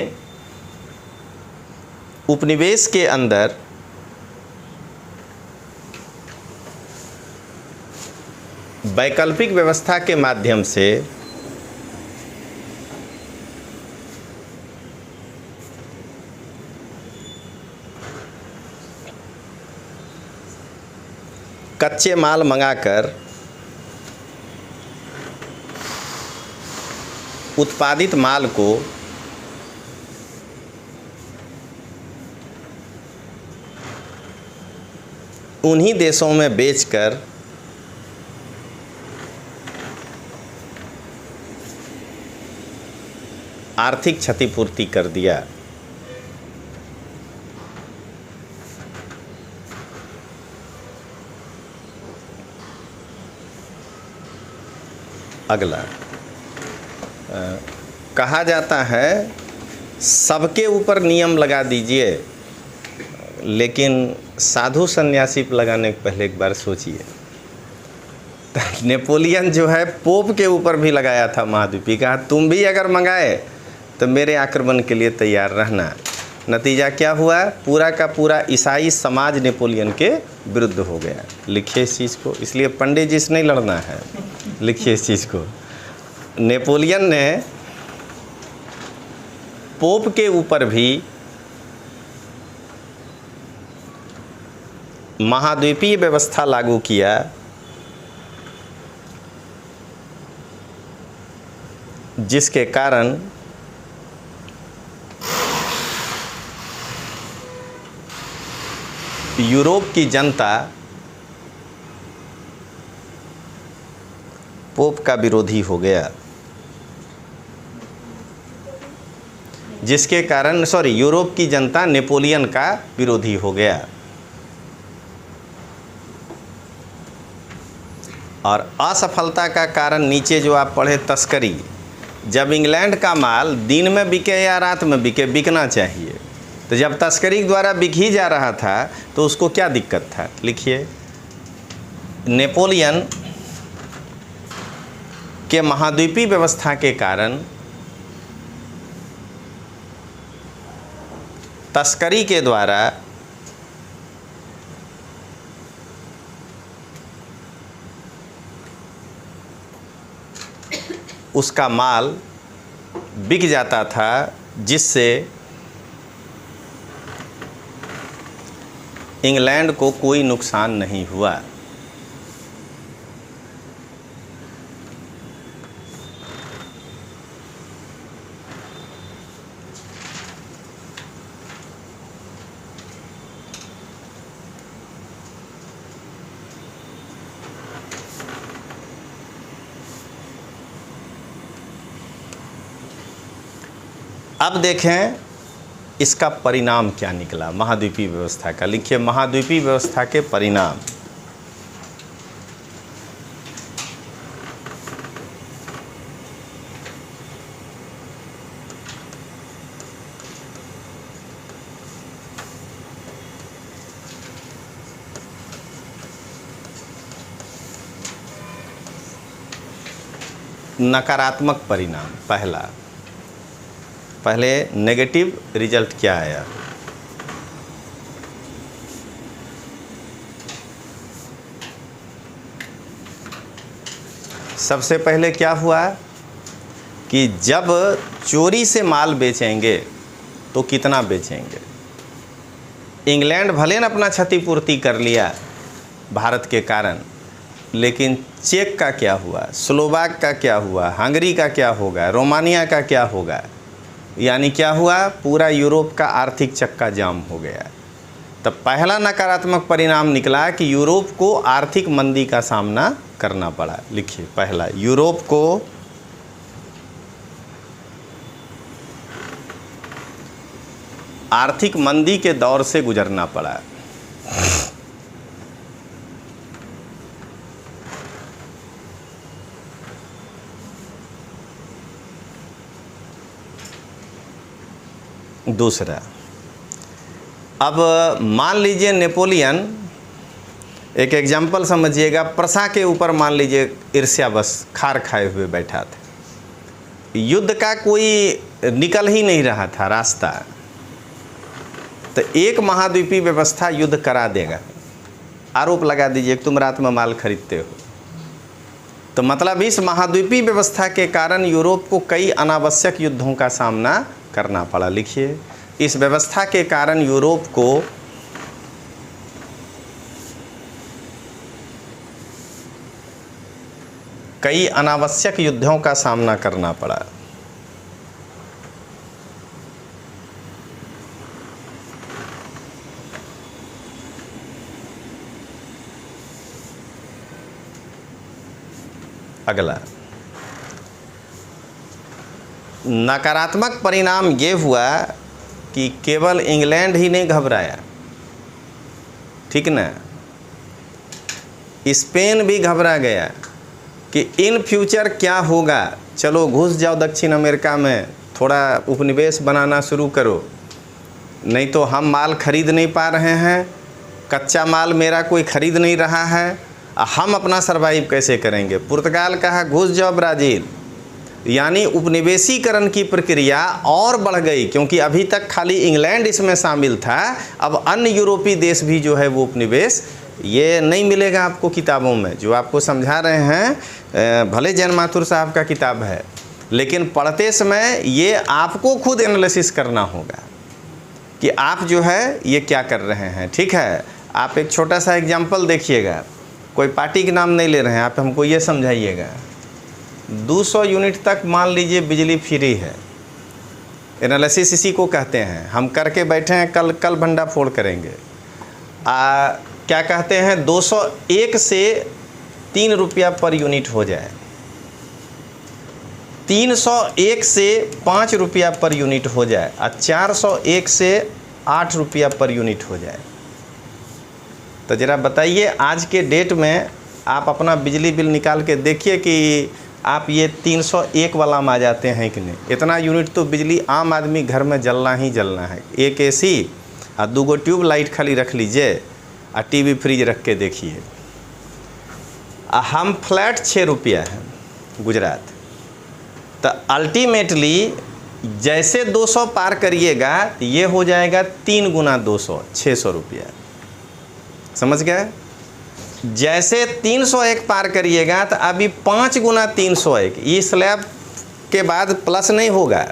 उपनिवेश के अंदर वैकल्पिक व्यवस्था के माध्यम से कच्चे माल मंगाकर उत्पादित माल को उन्हीं देशों में बेचकर आर्थिक क्षतिपूर्ति कर दिया। अगला, कहा जाता है सबके ऊपर नियम लगा दीजिए, लेकिन साधु सन्यासी पर लगाने के पहले एक बार सोचिए। नेपोलियन जो है पोप के ऊपर भी लगाया था महाद्वीपीय, कहा तुम भी अगर मंगाए तो मेरे आक्रमण के लिए तैयार रहना। नतीजा क्या हुआ? पूरा का पूरा ईसाई समाज नेपोलियन के विरुद्ध हो गया। लिखिए इस चीज़ को। इसलिए पंडित जी से नहीं लड़ना है, लिखिए इस चीज़ को। नेपोलियन ने पोप के ऊपर भी महाद्वीपीय व्यवस्था लागू किया, जिसके कारण यूरोप की जनता पोप का विरोधी हो गया, जिसके कारण यूरोप की जनता नेपोलियन का विरोधी हो गया। और असफलता का कारण नीचे जो आप पढ़े तस्करी, जब इंग्लैंड का माल दिन में बिके या रात में बिके, बिकना चाहिए, तो जब तस्करी द्वारा बिक ही जा रहा था तो उसको क्या दिक्कत था। लिखिए, नेपोलियन के महाद्वीपीय व्यवस्था के कारण तस्करी के द्वारा उसका माल बिक जाता था, जिससे इंग्लैंड को कोई नुकसान नहीं हुआ। अब देखें इसका परिणाम क्या निकला महाद्वीपीय व्यवस्था का। लिखिए, महाद्वीपीय व्यवस्था के परिणाम। नकारात्मक परिणाम। पहले नेगेटिव रिजल्ट क्या आया। सबसे पहले क्या हुआ कि जब चोरी से माल बेचेंगे तो कितना बेचेंगे। इंग्लैंड भले न अपना क्षतिपूर्ति कर लिया भारत के कारण, लेकिन चेक का क्या हुआ, स्लोवाक का क्या हुआ, हंगरी का क्या होगा, रोमानिया का क्या होगा। यानी क्या हुआ, पूरा यूरोप का आर्थिक चक्का जाम हो गया। तब पहला नकारात्मक परिणाम निकला कि यूरोप को आर्थिक मंदी का सामना करना पड़ा। लिखिए, पहला, यूरोप को आर्थिक मंदी के दौर से गुजरना पड़ा। दूसरा, अब मान लीजिए नेपोलियन, एक एग्जाम्पल समझिएगा, प्रसा के ऊपर मान लीजिए ईर्ष्यावश खार खाए हुए बैठा था, युद्ध का कोई निकल ही नहीं रहा था रास्ता, तो एक महाद्वीपीय व्यवस्था युद्ध करा देगा। आरोप लगा दीजिए कि तुम रात में माल खरीदते हो, तो मतलब इस महाद्वीपीय व्यवस्था के कारण यूरोप को कई अनावश्यक युद्धों का सामना करना पड़ा। लिखिए, इस व्यवस्था के कारण यूरोप को कई अनावश्यक युद्धों का सामना करना पड़ा। अगला नकारात्मक परिणाम ये हुआ कि केवल इंग्लैंड ही नहीं घबराया, ठीक ना, स्पेन भी घबरा गया कि इन फ्यूचर क्या होगा। चलो घुस जाओ दक्षिण अमेरिका में, थोड़ा उपनिवेश बनाना शुरू करो, नहीं तो हम माल खरीद नहीं पा रहे हैं, कच्चा माल मेरा कोई खरीद नहीं रहा है, हम अपना सर्वाइव कैसे करेंगे। पुर्तगाल कहा घुस जाओ ब्राज़ील। यानी उपनिवेशीकरण की प्रक्रिया और बढ़ गई, क्योंकि अभी तक खाली इंग्लैंड इसमें शामिल था, अब अन्य यूरोपीय देश भी जो है वो उपनिवेश, ये नहीं मिलेगा आपको किताबों में। जो आपको समझा रहे हैं भले जैन माथुर साहब का किताब है, लेकिन पढ़ते समय ये आपको खुद एनालिसिस करना होगा कि आप जो है ये क्या कर रहे हैं। ठीक है, आप एक छोटा सा एग्जाम्पल देखिएगा, कोई पार्टी के नाम नहीं ले रहे हैं, आप हमको ये समझाइएगा 200 यूनिट तक मान लीजिए बिजली फ्री है, एनालिसिस इसी को कहते हैं। हम करके बैठे हैं, कल भंडा फोड़ करेंगे। क्या कहते हैं 201 से 3 रुपया पर यूनिट हो जाए, 301 से 5 रुपया पर यूनिट हो जाए और 401 से 8 रुपया पर यूनिट हो जाए, तो ज़रा बताइए आज के डेट में आप अपना बिजली बिल निकाल के देखिए कि आप ये 301 वाला में आ जाते हैं कि नहीं। इतना यूनिट तो बिजली आम आदमी घर में जलना ही जलना है। एक एसी और 2 ट्यूब लाइट खाली रख लीजिए और टीवी फ्रिज रख के देखिए। हम फ्लैट 6 रुपया है गुजरात, तो अल्टीमेटली जैसे 200 पार करिएगा तो ये हो जाएगा 3 गुना 200, 600 रुपया। समझ गए? जैसे 301 पार करिएगा तो अभी 5 गुना 301, ये स्लैब के बाद प्लस नहीं होगा।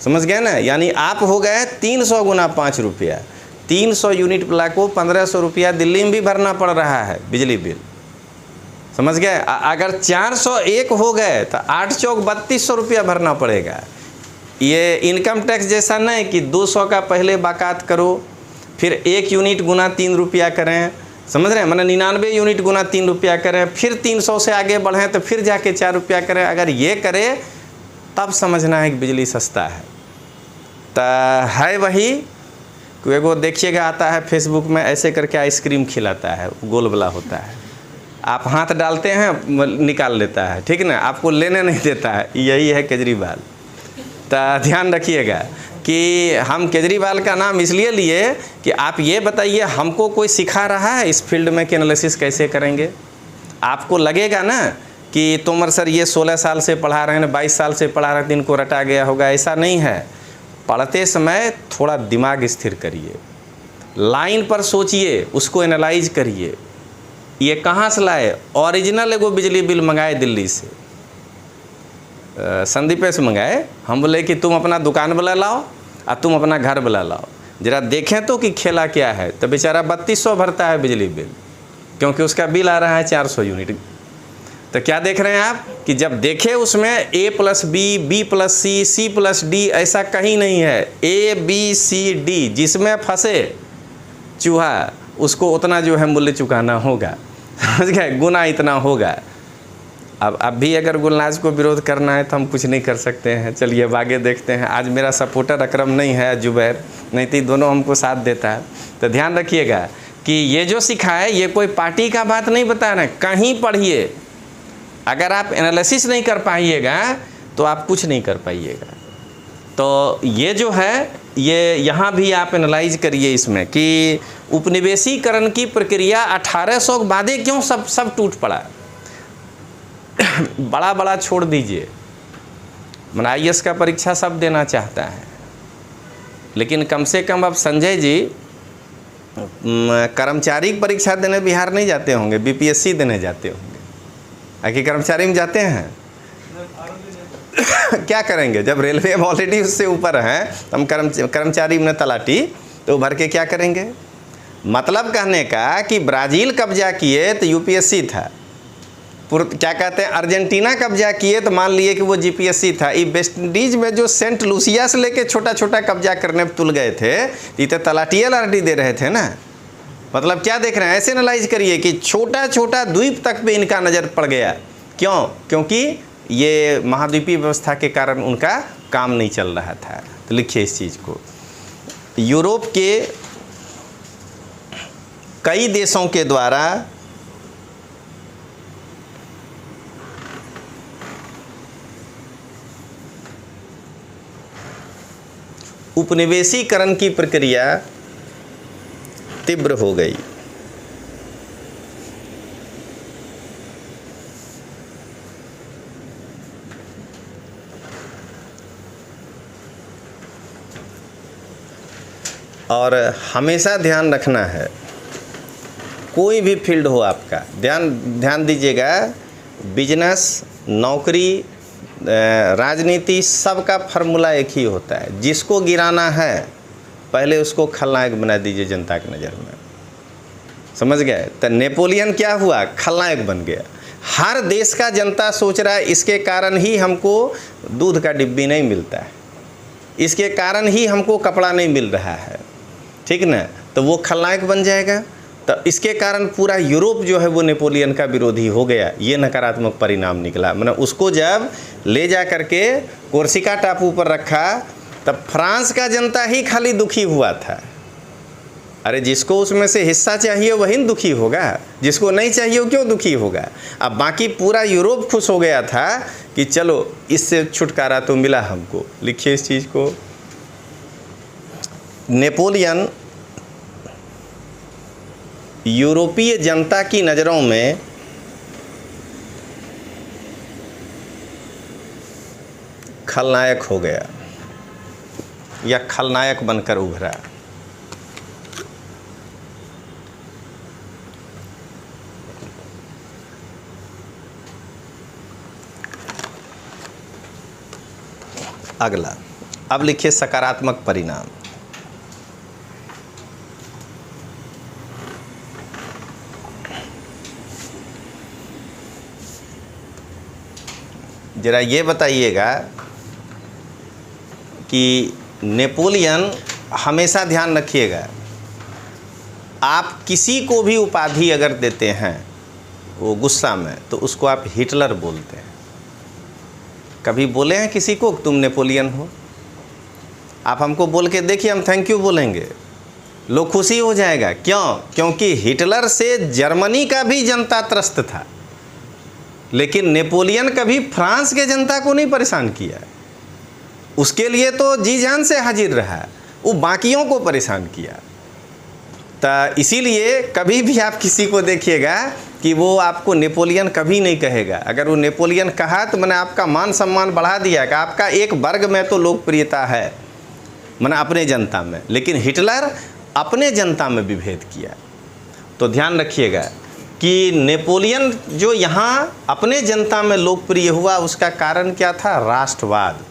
समझ गए ना? यानी आप हो गए 300 गुना 5 रुपया। 300 यूनिट वाला को 1500 रुपया दिल्ली में भी भरना पड़ रहा है बिजली बिल। समझ गए? अगर 401 हो गए तो 8 चौक 3200 रुपया भरना पड़ेगा। ये इनकम टैक्स जैसा नहीं कि 200 का पहले बाकात करो, फिर 1 यूनिट गुना 3 रुपया करें। समझ रहे हैं? मैंने 99 यूनिट गुना 3 रुपया करें, फिर 300 से आगे बढ़ें तो फिर जाके 4 रुपया करें। अगर ये करें तब समझना है कि बिजली सस्ता है। तो है वही कि एगो देखिएगा आता है फेसबुक में, ऐसे करके आइसक्रीम खिलाता है, गोल वाला होता है, आप हाथ डालते हैं निकाल लेता है, ठीक ना, आपको लेने नहीं देता है। यही है केजरीवाल। तो ध्यान रखिएगा कि हम केजरीवाल का नाम इसलिए लिए कि आप ये बताइए हमको कोई सिखा रहा है इस फील्ड में कि एनालिसिस कैसे करेंगे। आपको लगेगा ना कि तोमर सर ये 16 साल से पढ़ा रहे हैं, 22 साल से पढ़ा रहे हैं, इनको रटा गया होगा। ऐसा नहीं है। पढ़ते समय थोड़ा दिमाग स्थिर करिए, लाइन पर सोचिए, उसको एनालाइज करिए। ये कहाँ से लाए? ओरिजिनल एगो बिजली बिल मंगाए दिल्ली से, संदीप से मंगाए। हम बोले कि तुम अपना दुकान वाला लाओ और तुम अपना घर वाला लाओ, जरा देखें तो कि खेला क्या है। तो बेचारा 3200 भरता है बिजली बिल, क्योंकि उसका बिल आ रहा है 400 यूनिट। तो क्या देख रहे हैं आप कि जब देखे उसमें A+B, B+C, C+D, ऐसा कहीं नहीं है। ABCD, जिसमें फंसे चूहा उसको उतना जो है मूल्य चुकाना होगा। समझ गए? गुना इतना होगा। अब भी अगर गुलनाज को विरोध करना है तो हम कुछ नहीं कर सकते हैं। चलिए अब आगे देखते हैं। आज मेरा सपोर्टर अकरम नहीं है, जुबैर, नहीं तो दोनों हमको साथ देता है। तो ध्यान रखिएगा कि ये जो सिखाए ये कोई पार्टी का बात नहीं बता रहे हैं। कहीं पढ़िए, अगर आप एनालिसिस नहीं कर पाइएगा तो आप कुछ नहीं कर पाइएगा। तो ये जो है ये यहाँ भी आप एनालाइज करिए इसमें कि उपनिवेशीकरण की प्रक्रिया 1800 के बाद क्यों सब टूट पड़ा। बड़ा बड़ा छोड़ दीजिए, मैंने IAS का परीक्षा सब देना चाहता है, लेकिन कम से कम अब संजय जी कर्मचारी की परीक्षा देने बिहार नहीं जाते होंगे, BPSC देने जाते होंगे। आखिर कर्मचारी में जाते हैं क्या करेंगे? जब रेलवे ऑलरेडी उससे ऊपर हैं, हम कर्मचारी में तलाटी तो भर के क्या करेंगे? मतलब कहने का कि ब्राज़ील कब्जा किए तो UPSC था, क्या कहते हैं अर्जेंटीना कब्जा किए तो मान लिए कि वो GPSC था। ये वेस्ट इंडीज में जो सेंट लूसिया से लेके छोटा छोटा कब्जा करने पर तुल गए थे, ये तो तलाटिया लाटी दे रहे थे ना। मतलब क्या देख रहे हैं? ऐसे एनालाइज करिए कि छोटा छोटा द्वीप तक पे इनका नज़र पड़ गया। क्यों? क्योंकि ये महाद्वीपीय व्यवस्था के कारण उनका काम नहीं चल रहा था। तो लिखिए इस चीज़ को। यूरोप के कई देशों के द्वारा उपनिवेशीकरण की प्रक्रिया तीव्र हो गई। और हमेशा ध्यान रखना है, कोई भी फील्ड हो आपका, ध्यान दीजिएगा, बिजनेस, नौकरी, राजनीति, सबका फार्मूला एक ही होता है। जिसको गिराना है पहले उसको खलनायक बना दीजिए जनता की नज़र में। समझ गए? तो नेपोलियन क्या हुआ? खलनायक बन गया। हर देश का जनता सोच रहा है इसके कारण ही हमको दूध का डिब्बी नहीं मिलता है, इसके कारण ही हमको कपड़ा नहीं मिल रहा है, ठीक ना। तो वो खलनायक बन जाएगा तो इसके कारण पूरा यूरोप जो है वो नेपोलियन का विरोधी हो गया। ये नकारात्मक परिणाम निकला। मतलब उसको जब ले जा करके कोर्सिका टापू पर रखा तब फ्रांस का जनता ही खाली दुखी हुआ था। अरे जिसको उसमें से हिस्सा चाहिए वही दुखी होगा, जिसको नहीं चाहिए वो क्यों दुखी होगा। अब बाकी पूरा यूरोप खुश हो गया था कि चलो इससे छुटकारा तो मिला हमको। लिखिए इस चीज़ को, नेपोलियन यूरोपीय जनता की नज़रों में खलनायक हो गया या खलनायक बनकर उभरा। अगला, अब लिखिए सकारात्मक परिणाम। जरा ये बताइएगा कि नेपोलियन, हमेशा ध्यान रखिएगा, आप किसी को भी उपाधि अगर देते हैं वो गुस्सा में, तो उसको आप हिटलर बोलते हैं। कभी बोले हैं किसी को तुम नेपोलियन हो? आप हमको बोल के देखिए, हम थैंक यू बोलेंगे, लोग खुशी हो जाएगा। क्यों? क्योंकि हिटलर से जर्मनी का भी जनता त्रस्त था, लेकिन नेपोलियन कभी फ्रांस के जनता को नहीं परेशान किया। उसके लिए तो जी जान से हाजिर रहा, वो बाकियों को परेशान किया। तो इसीलिए कभी भी आप किसी को देखिएगा कि वो आपको नेपोलियन कभी नहीं कहेगा। अगर वो नेपोलियन कहा तो मैंने आपका मान सम्मान बढ़ा दिया कि आपका एक वर्ग में तो लोकप्रियता है, मैंने अपने जनता में, लेकिन हिटलर अपने जनता में विभेद किया। तो ध्यान रखिएगा कि नेपोलियन जो यहाँ अपने जनता में लोकप्रिय हुआ, उसका कारण क्या था? राष्ट्रवाद,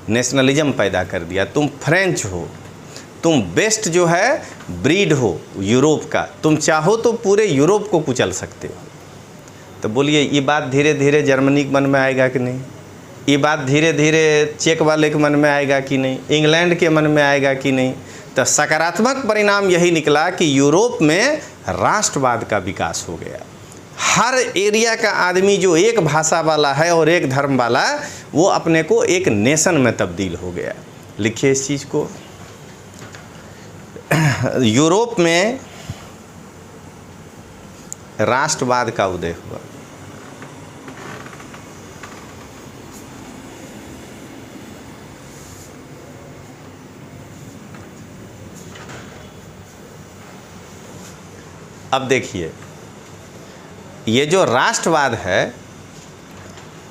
नेशनलिज्म पैदा कर दिया। तुम फ्रेंच हो, तुम बेस्ट जो है ब्रीड हो यूरोप का, तुम चाहो तो पूरे यूरोप को कुचल सकते हो। तो बोलिए, ये बात धीरे धीरे जर्मनी के मन में आएगा कि नहीं? ये बात धीरे धीरे चेक वाले के मन में आएगा कि नहीं? इंग्लैंड के मन में आएगा कि नहीं? तो सकारात्मक परिणाम यही निकला कि यूरोप में राष्ट्रवाद का विकास हो गया। हर एरिया का आदमी जो एक भाषा वाला है और एक धर्म वाला, वो अपने को एक नेशन में तब्दील हो गया। लिखिए इस चीज़ को, यूरोप में राष्ट्रवाद का उदय हुआ। अब देखिए, ये जो राष्ट्रवाद है,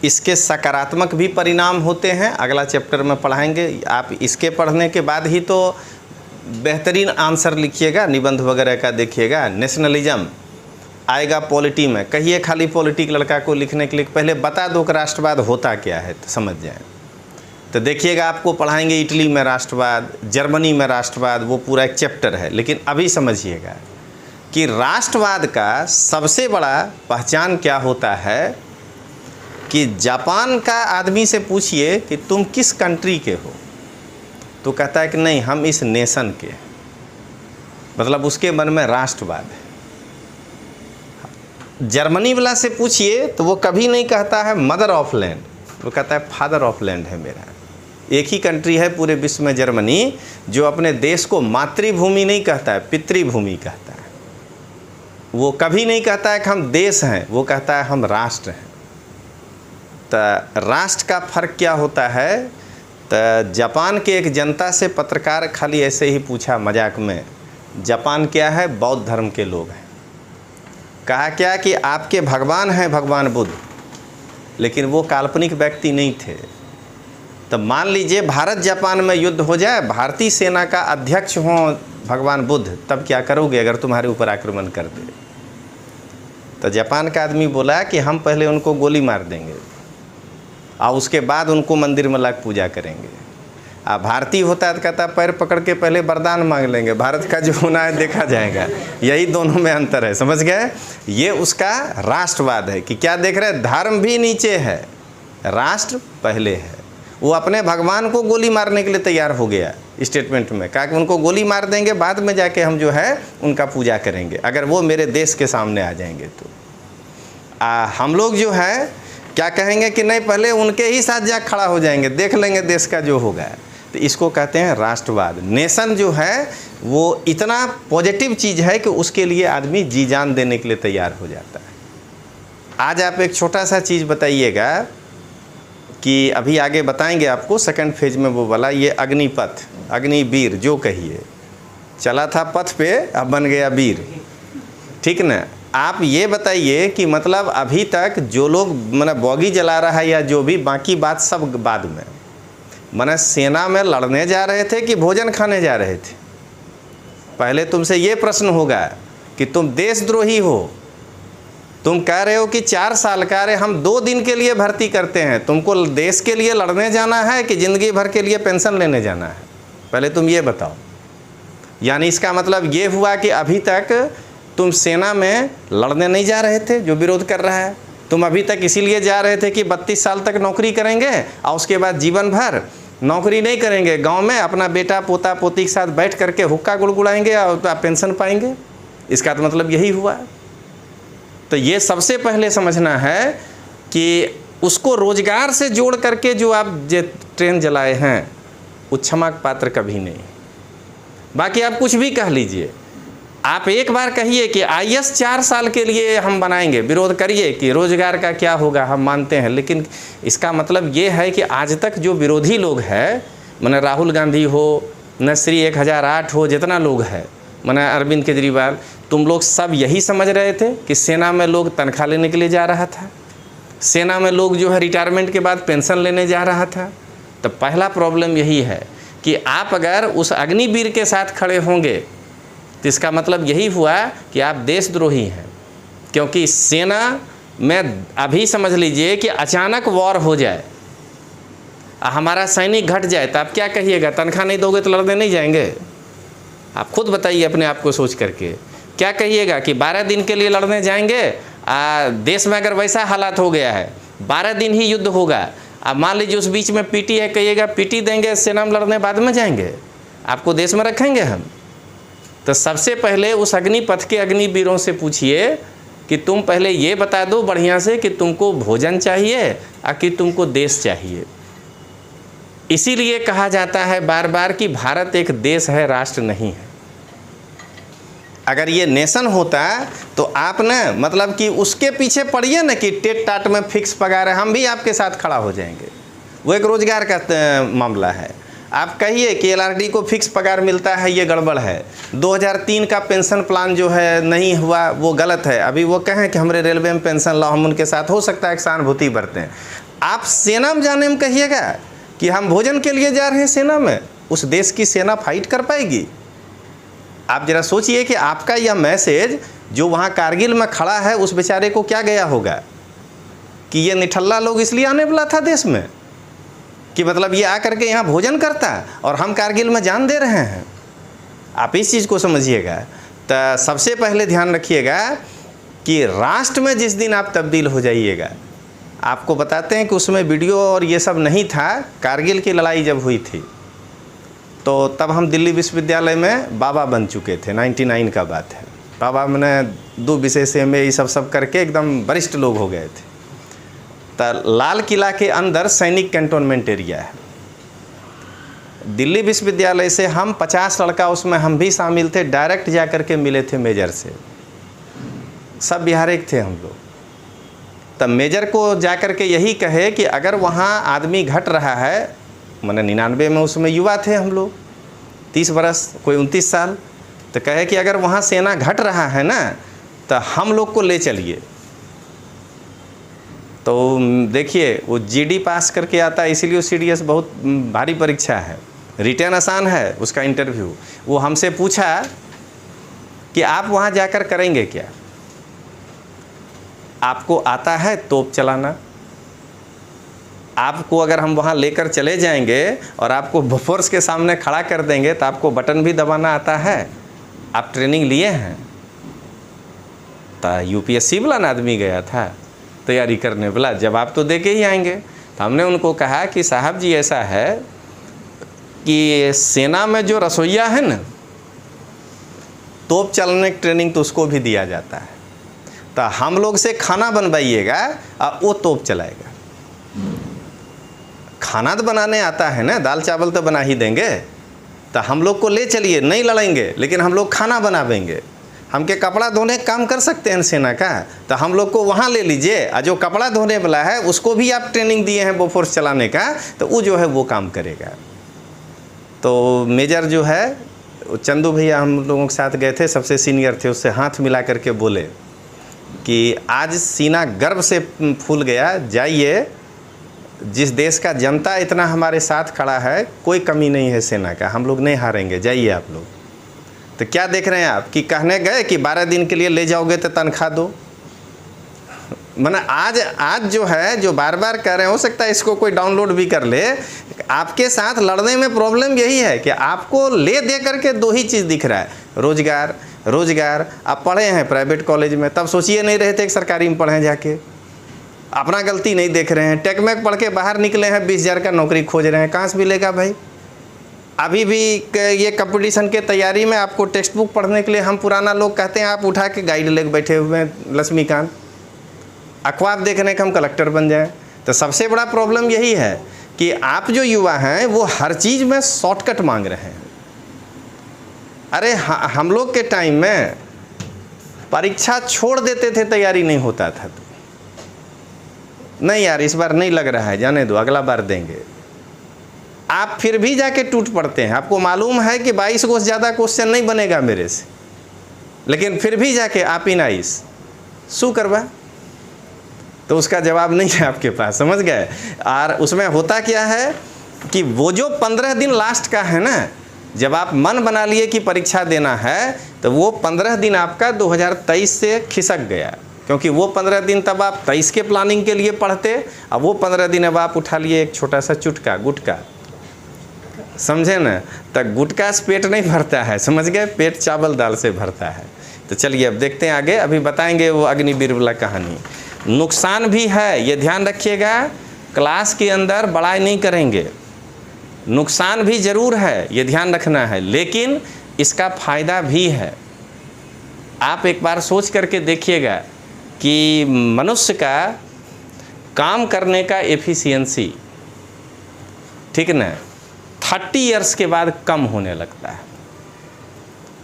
इसके सकारात्मक भी परिणाम होते हैं। अगला चैप्टर में पढ़ाएंगे। आप इसके पढ़ने के बाद ही तो बेहतरीन आंसर लिखिएगा, निबंध वगैरह का देखिएगा। नेशनलिज्म आएगा पॉलिटी में। कहिए खाली पॉलिटिक लड़का को लिखने के लिए पहले बता दो कि राष्ट्रवाद होता क्या है, तो समझ जाएं। तो देखिएगा, आपको पढ़ाएंगे इटली में राष्ट्रवाद, जर्मनी में राष्ट्रवाद, वो पूरा एक चैप्टर है। लेकिन अभी समझिएगा कि राष्ट्रवाद का सबसे बड़ा पहचान क्या होता है कि जापान का आदमी से पूछिए कि तुम किस कंट्री के हो, तो कहता है कि नहीं, हम इस नेशन के, मतलब उसके मन में राष्ट्रवाद है। जर्मनी वाला से पूछिए तो वो कभी नहीं कहता है मदर ऑफ लैंड, वो कहता है फादर ऑफ लैंड है मेरा। एक ही कंट्री है पूरे विश्व में, जर्मनी, जो अपने देश को मातृभूमि नहीं कहता है, पितृभूमि कहता है। वो कभी नहीं कहता है कि हम देश हैं, वो कहता है हम राष्ट्र हैं। तो राष्ट्र का फ़र्क क्या होता है? तो जापान के एक जनता से पत्रकार खाली ऐसे ही पूछा मजाक में, जापान क्या है? बौद्ध धर्म के लोग हैं। कहा क्या कि आपके भगवान हैं भगवान बुद्ध, लेकिन वो काल्पनिक व्यक्ति नहीं थे। तो मान लीजिए भारत जापान में युद्ध हो जाए, भारतीय सेना का अध्यक्ष हो भगवान बुद्ध, तब क्या करोगे अगर तुम्हारे ऊपर आक्रमण कर दे? तो जापान का आदमी बोला कि हम पहले उनको गोली मार देंगे और उसके बाद उनको मंदिर में लाकर पूजा करेंगे। भारतीय होता है तो कहता है पैर पकड़ के पहले वरदान मांग लेंगे, भारत का जो होना है देखा जाएगा। यही दोनों में अंतर है, समझ गए? ये उसका राष्ट्रवाद है कि क्या देख रहे हैं, धर्म भी नीचे है, राष्ट्र पहले है। वो अपने भगवान को गोली मारने के लिए तैयार हो गया, स्टेटमेंट में, कहा कि उनको गोली मार देंगे, बाद में जाके हम जो है उनका पूजा करेंगे अगर वो मेरे देश के सामने आ जाएंगे तो। हम लोग जो है क्या कहेंगे कि नहीं, पहले उनके ही साथ जा खड़ा हो जाएंगे, देख लेंगे देश का जो होगा। तो इसको कहते हैं राष्ट्रवाद। नेशन जो है वो इतना पॉजिटिव चीज़ है कि उसके लिए आदमी जी जान देने के लिए तैयार हो जाता है। आज आप एक छोटा सा चीज़ बताइएगा कि अभी आगे बताएंगे आपको सेकंड फेज में वो वाला, ये अग्निपथ, अग्निवीर जो कहिए, चला था पथ पे अब बन गया वीर, ठीक ना। आप ये बताइए कि मतलब अभी तक जो लोग मतलब बॉगी जला रहा है या जो भी, बाकी बात सब बाद में, माने सेना में लड़ने जा रहे थे कि भोजन खाने जा रहे थे? पहले तुमसे ये प्रश्न होगा कि तुम देशद्रोही हो, तुम कह रहे हो कि 4 साल का, अरे हम 2 दिन के लिए भर्ती करते हैं, तुमको देश के लिए लड़ने जाना है कि ज़िंदगी भर के लिए पेंशन लेने जाना है? पहले तुम ये बताओ। यानी इसका मतलब ये हुआ कि अभी तक तुम सेना में लड़ने नहीं जा रहे थे, जो विरोध कर रहा है। तुम अभी तक इसीलिए जा रहे थे कि 32 साल तक नौकरी करेंगे और उसके बाद जीवन भर नौकरी नहीं करेंगे, गांव में अपना बेटा पोता पोती के साथ बैठ करके हुक्का गुड़गुड़ाएंगे और आप पेंशन पाएंगे। इसका तो मतलब यही हुआ। तो ये सबसे पहले समझना है कि उसको रोजगार से जोड़ करके जो आप ट्रेन जलाए हैं वो क्षमा पात्र कभी नहीं। बाकी आप कुछ भी कह लीजिए, आप एक बार कहिए कि आईएएस 4 साल के लिए हम बनाएंगे, विरोध करिए कि रोजगार का क्या होगा, हम मानते हैं, लेकिन इसका मतलब ये है कि आज तक जो विरोधी लोग हैं, माने राहुल गांधी हो, नसरी 1008 हो, जितना लोग है, माने अरविंद केजरीवाल, तुम लोग सब यही समझ रहे थे कि सेना में लोग तनख्वाह लेने के लिए जा रहा था, सेना में लोग जो है रिटायरमेंट के बाद पेंशन लेने जा रहा था। तो पहला प्रॉब्लम यही है कि आप अगर उस अग्निवीर के साथ खड़े होंगे तो इसका मतलब यही हुआ कि आप देशद्रोही हैं। क्योंकि सेना में अभी समझ लीजिए कि अचानक वॉर हो जाए, हमारा सैनिक घट जाए, तो आप क्या कहिएगा? तनख्वाह नहीं दोगे तो लड़ने नहीं जाएंगे? आप खुद बताइए अपने आप को सोच करके, क्या कहिएगा कि 12 दिन के लिए लड़ने जाएंगे? देश में अगर वैसा हालात हो गया है 12 दिन ही युद्ध होगा, अब मान लीजिए उस बीच में पीटी है, कहिएगा पीटी देंगे, सेना में लड़ने बाद में जाएंगे? आपको देश में रखेंगे हम? तो सबसे पहले उस अग्निपथ के अग्निवीरों से पूछिए कि तुम पहले ये बता दो बढ़िया से कि तुमको भोजन चाहिए या कि तुमको देश चाहिए। इसीलिए कहा जाता है बार बार कि भारत एक देश है, राष्ट्र नहीं है। अगर ये नेशन होता तो आप ना मतलब कि उसके पीछे पड़िए ना कि टेट टाट में फिक्स पगार है, हम भी आपके साथ खड़ा हो जाएंगे। वो एक रोजगार का मामला है। आप कहिए कि एलआरडी को फिक्स पगार मिलता है, ये गड़बड़ है। 2003 का पेंशन प्लान जो है नहीं हुआ, वो गलत है। अभी वो कहें कि हमारे रेलवे में पेंशन लाओ, हम उनके साथ हो सकता है एक सहानुभूति बरतें। आप सेना में जाने में कहिएगा कि हम भोजन के लिए जा रहे हैं सेना में, उस देश की सेना फाइट कर पाएगी? आप जरा सोचिए कि आपका यह मैसेज जो वहाँ कारगिल में खड़ा है उस बेचारे को क्या गया होगा कि ये निठल्ला लोग इसलिए आने वाला था देश में कि मतलब ये आकर के यहाँ भोजन करता और हम कारगिल में जान दे रहे हैं। आप इस चीज़ को समझिएगा। तो सबसे पहले ध्यान रखिएगा कि राष्ट्र में जिस दिन आप तब्दील हो जाइएगा, आपको बताते हैं कि उसमें वीडियो और ये सब नहीं था। कारगिल की लड़ाई जब हुई थी तो तब हम दिल्ली विश्वविद्यालय में बाबा बन चुके थे, 99 का बात है। बाबा मैंने 2 विषय से में ये सब करके एकदम वरिष्ठ लोग हो गए थे। तो लाल किला के अंदर सैनिक कैंटोनमेंट एरिया है। दिल्ली विश्वविद्यालय से हम 50 लड़का, उसमें हम भी शामिल थे, डायरेक्ट जा कर के मिले थे मेजर से। सब बिहारी थे हम लोग। तब मेजर को जा कर के यही कहे कि अगर वहाँ आदमी घट रहा है, मैंने 99 में उसमें युवा थे हम लोग, 30 बरस, कोई 29 साल, तो कहे कि अगर वहाँ सेना घट रहा है ना तो हम लोग को ले चलिए। तो देखिए वो जीडी पास करके आता है, इसीलिए सीडीएस बहुत भारी परीक्षा है। रिटर्न आसान है उसका इंटरव्यू। वो हमसे पूछा कि आप वहाँ जाकर करेंगे क्या? आपको आता है तोप चलाना? आपको अगर हम वहाँ लेकर चले जाएंगे और आपको फोर्स के सामने खड़ा कर देंगे तो आपको बटन भी दबाना आता है? आप ट्रेनिंग लिए हैं? तो यूपीएससी वाला आदमी गया था तैयारी करने वाला, जवाब तो दे के ही आएंगे। तो हमने उनको कहा कि साहब जी ऐसा है कि सेना में जो रसोइया है ना, तोप चलाने की ट्रेनिंग तो उसको भी दिया जाता है। तो हम लोग से खाना बनवाइएगा और वो तोप चलाएगा। खाना तो बनाने आता है ना, दाल चावल तो बना ही देंगे। तो हम लोग को ले चलिए, नहीं लड़ेंगे, लेकिन हम लोग खाना बनावेंगे। हमके कपड़ा धोने का काम कर सकते हैं सेना का, तो हम लोग को वहाँ ले लीजिए। और जो कपड़ा धोने वाला है उसको भी आप ट्रेनिंग दिए हैं बोफोर्स चलाने का, तो वो जो है वो काम करेगा। तो मेजर जो है चंदू भैया हम लोगों के साथ गए थे, सबसे सीनियर थे, उससे हाथ मिला करके बोले कि आज सीना गर्व से फूल गया, जाइए, जिस देश का जनता इतना हमारे साथ खड़ा है, कोई कमी नहीं है सेना का, हम लोग नहीं हारेंगे, जाइए आप लोग। तो क्या देख रहे हैं आप कि कहने गए कि 12 दिन के लिए ले जाओगे तो तनख्वाह दो। माना आज जो है, जो बार बार कह रहे हैं, हो सकता है इसको कोई डाउनलोड भी कर ले। आपके साथ लड़ने में प्रॉब्लम यही है कि आपको ले दे करके दो ही चीज़ दिख रहा है, रोजगार रोजगार। आप पढ़े हैं प्राइवेट कॉलेज में, तब सोचिए नहीं रहे थे कि सरकारी में पढ़ें जाके। अपना गलती नहीं देख रहे हैं। टेकमेक पढ़ के बाहर निकले हैं, 20,000 का नौकरी खोज रहे हैं, कहाँ से मिलेगा भाई। अभी भी ये कंपटीशन के तैयारी में आपको टेक्स्ट बुक पढ़ने के लिए हम पुराना लोग कहते हैं आप उठा के गाइड लेके बैठे हुए हैं लक्ष्मीकांत, अखबार देखने का हम कलेक्टर बन जाएं। तो सबसे बड़ा प्रॉब्लम यही है कि आप जो युवा हैं वो हर चीज़ में शॉर्टकट मांग रहे हैं। अरे हम लोग के टाइम में परीक्षा छोड़ देते थे, तैयारी नहीं होता था तो नहीं यार इस बार नहीं लग रहा है, जाने दो, अगला बार देंगे। आप फिर भी जाके टूट पड़ते हैं। आपको मालूम है कि 22 को ज़्यादा क्वेश्चन नहीं बनेगा मेरे से, लेकिन फिर भी जाके आप इन आइस शू करवा, तो उसका जवाब नहीं है आपके पास, समझ गए। और उसमें होता क्या है कि वो जो 15 दिन लास्ट का है ना, जब आप मन बना लिए कि परीक्षा देना है, तो वो 15 दिन आपका 2023 से खिसक गया, क्योंकि वो 15 दिन तब आप 23 के प्लानिंग के लिए पढ़ते, अब वो 15 दिन अब आप उठा लिए एक छोटा सा चुटका गुटका, समझे ना। तो गुटका से पेट नहीं भरता है, समझ गए, पेट चावल दाल से भरता है। तो चलिए अब देखते हैं आगे, अभी बताएंगे वो अग्निवीर वाला कहानी। नुकसान भी है, ये ध्यान रखिएगा, क्लास के अंदर बड़ाई नहीं करेंगे। नुकसान भी ज़रूर है, ये ध्यान रखना है, लेकिन इसका फ़ायदा भी है। आप एक बार सोच करके देखिएगा कि मनुष्य का काम करने का एफिशिएंसी, ठीक ना, 30 ईयर्स के बाद कम होने लगता है।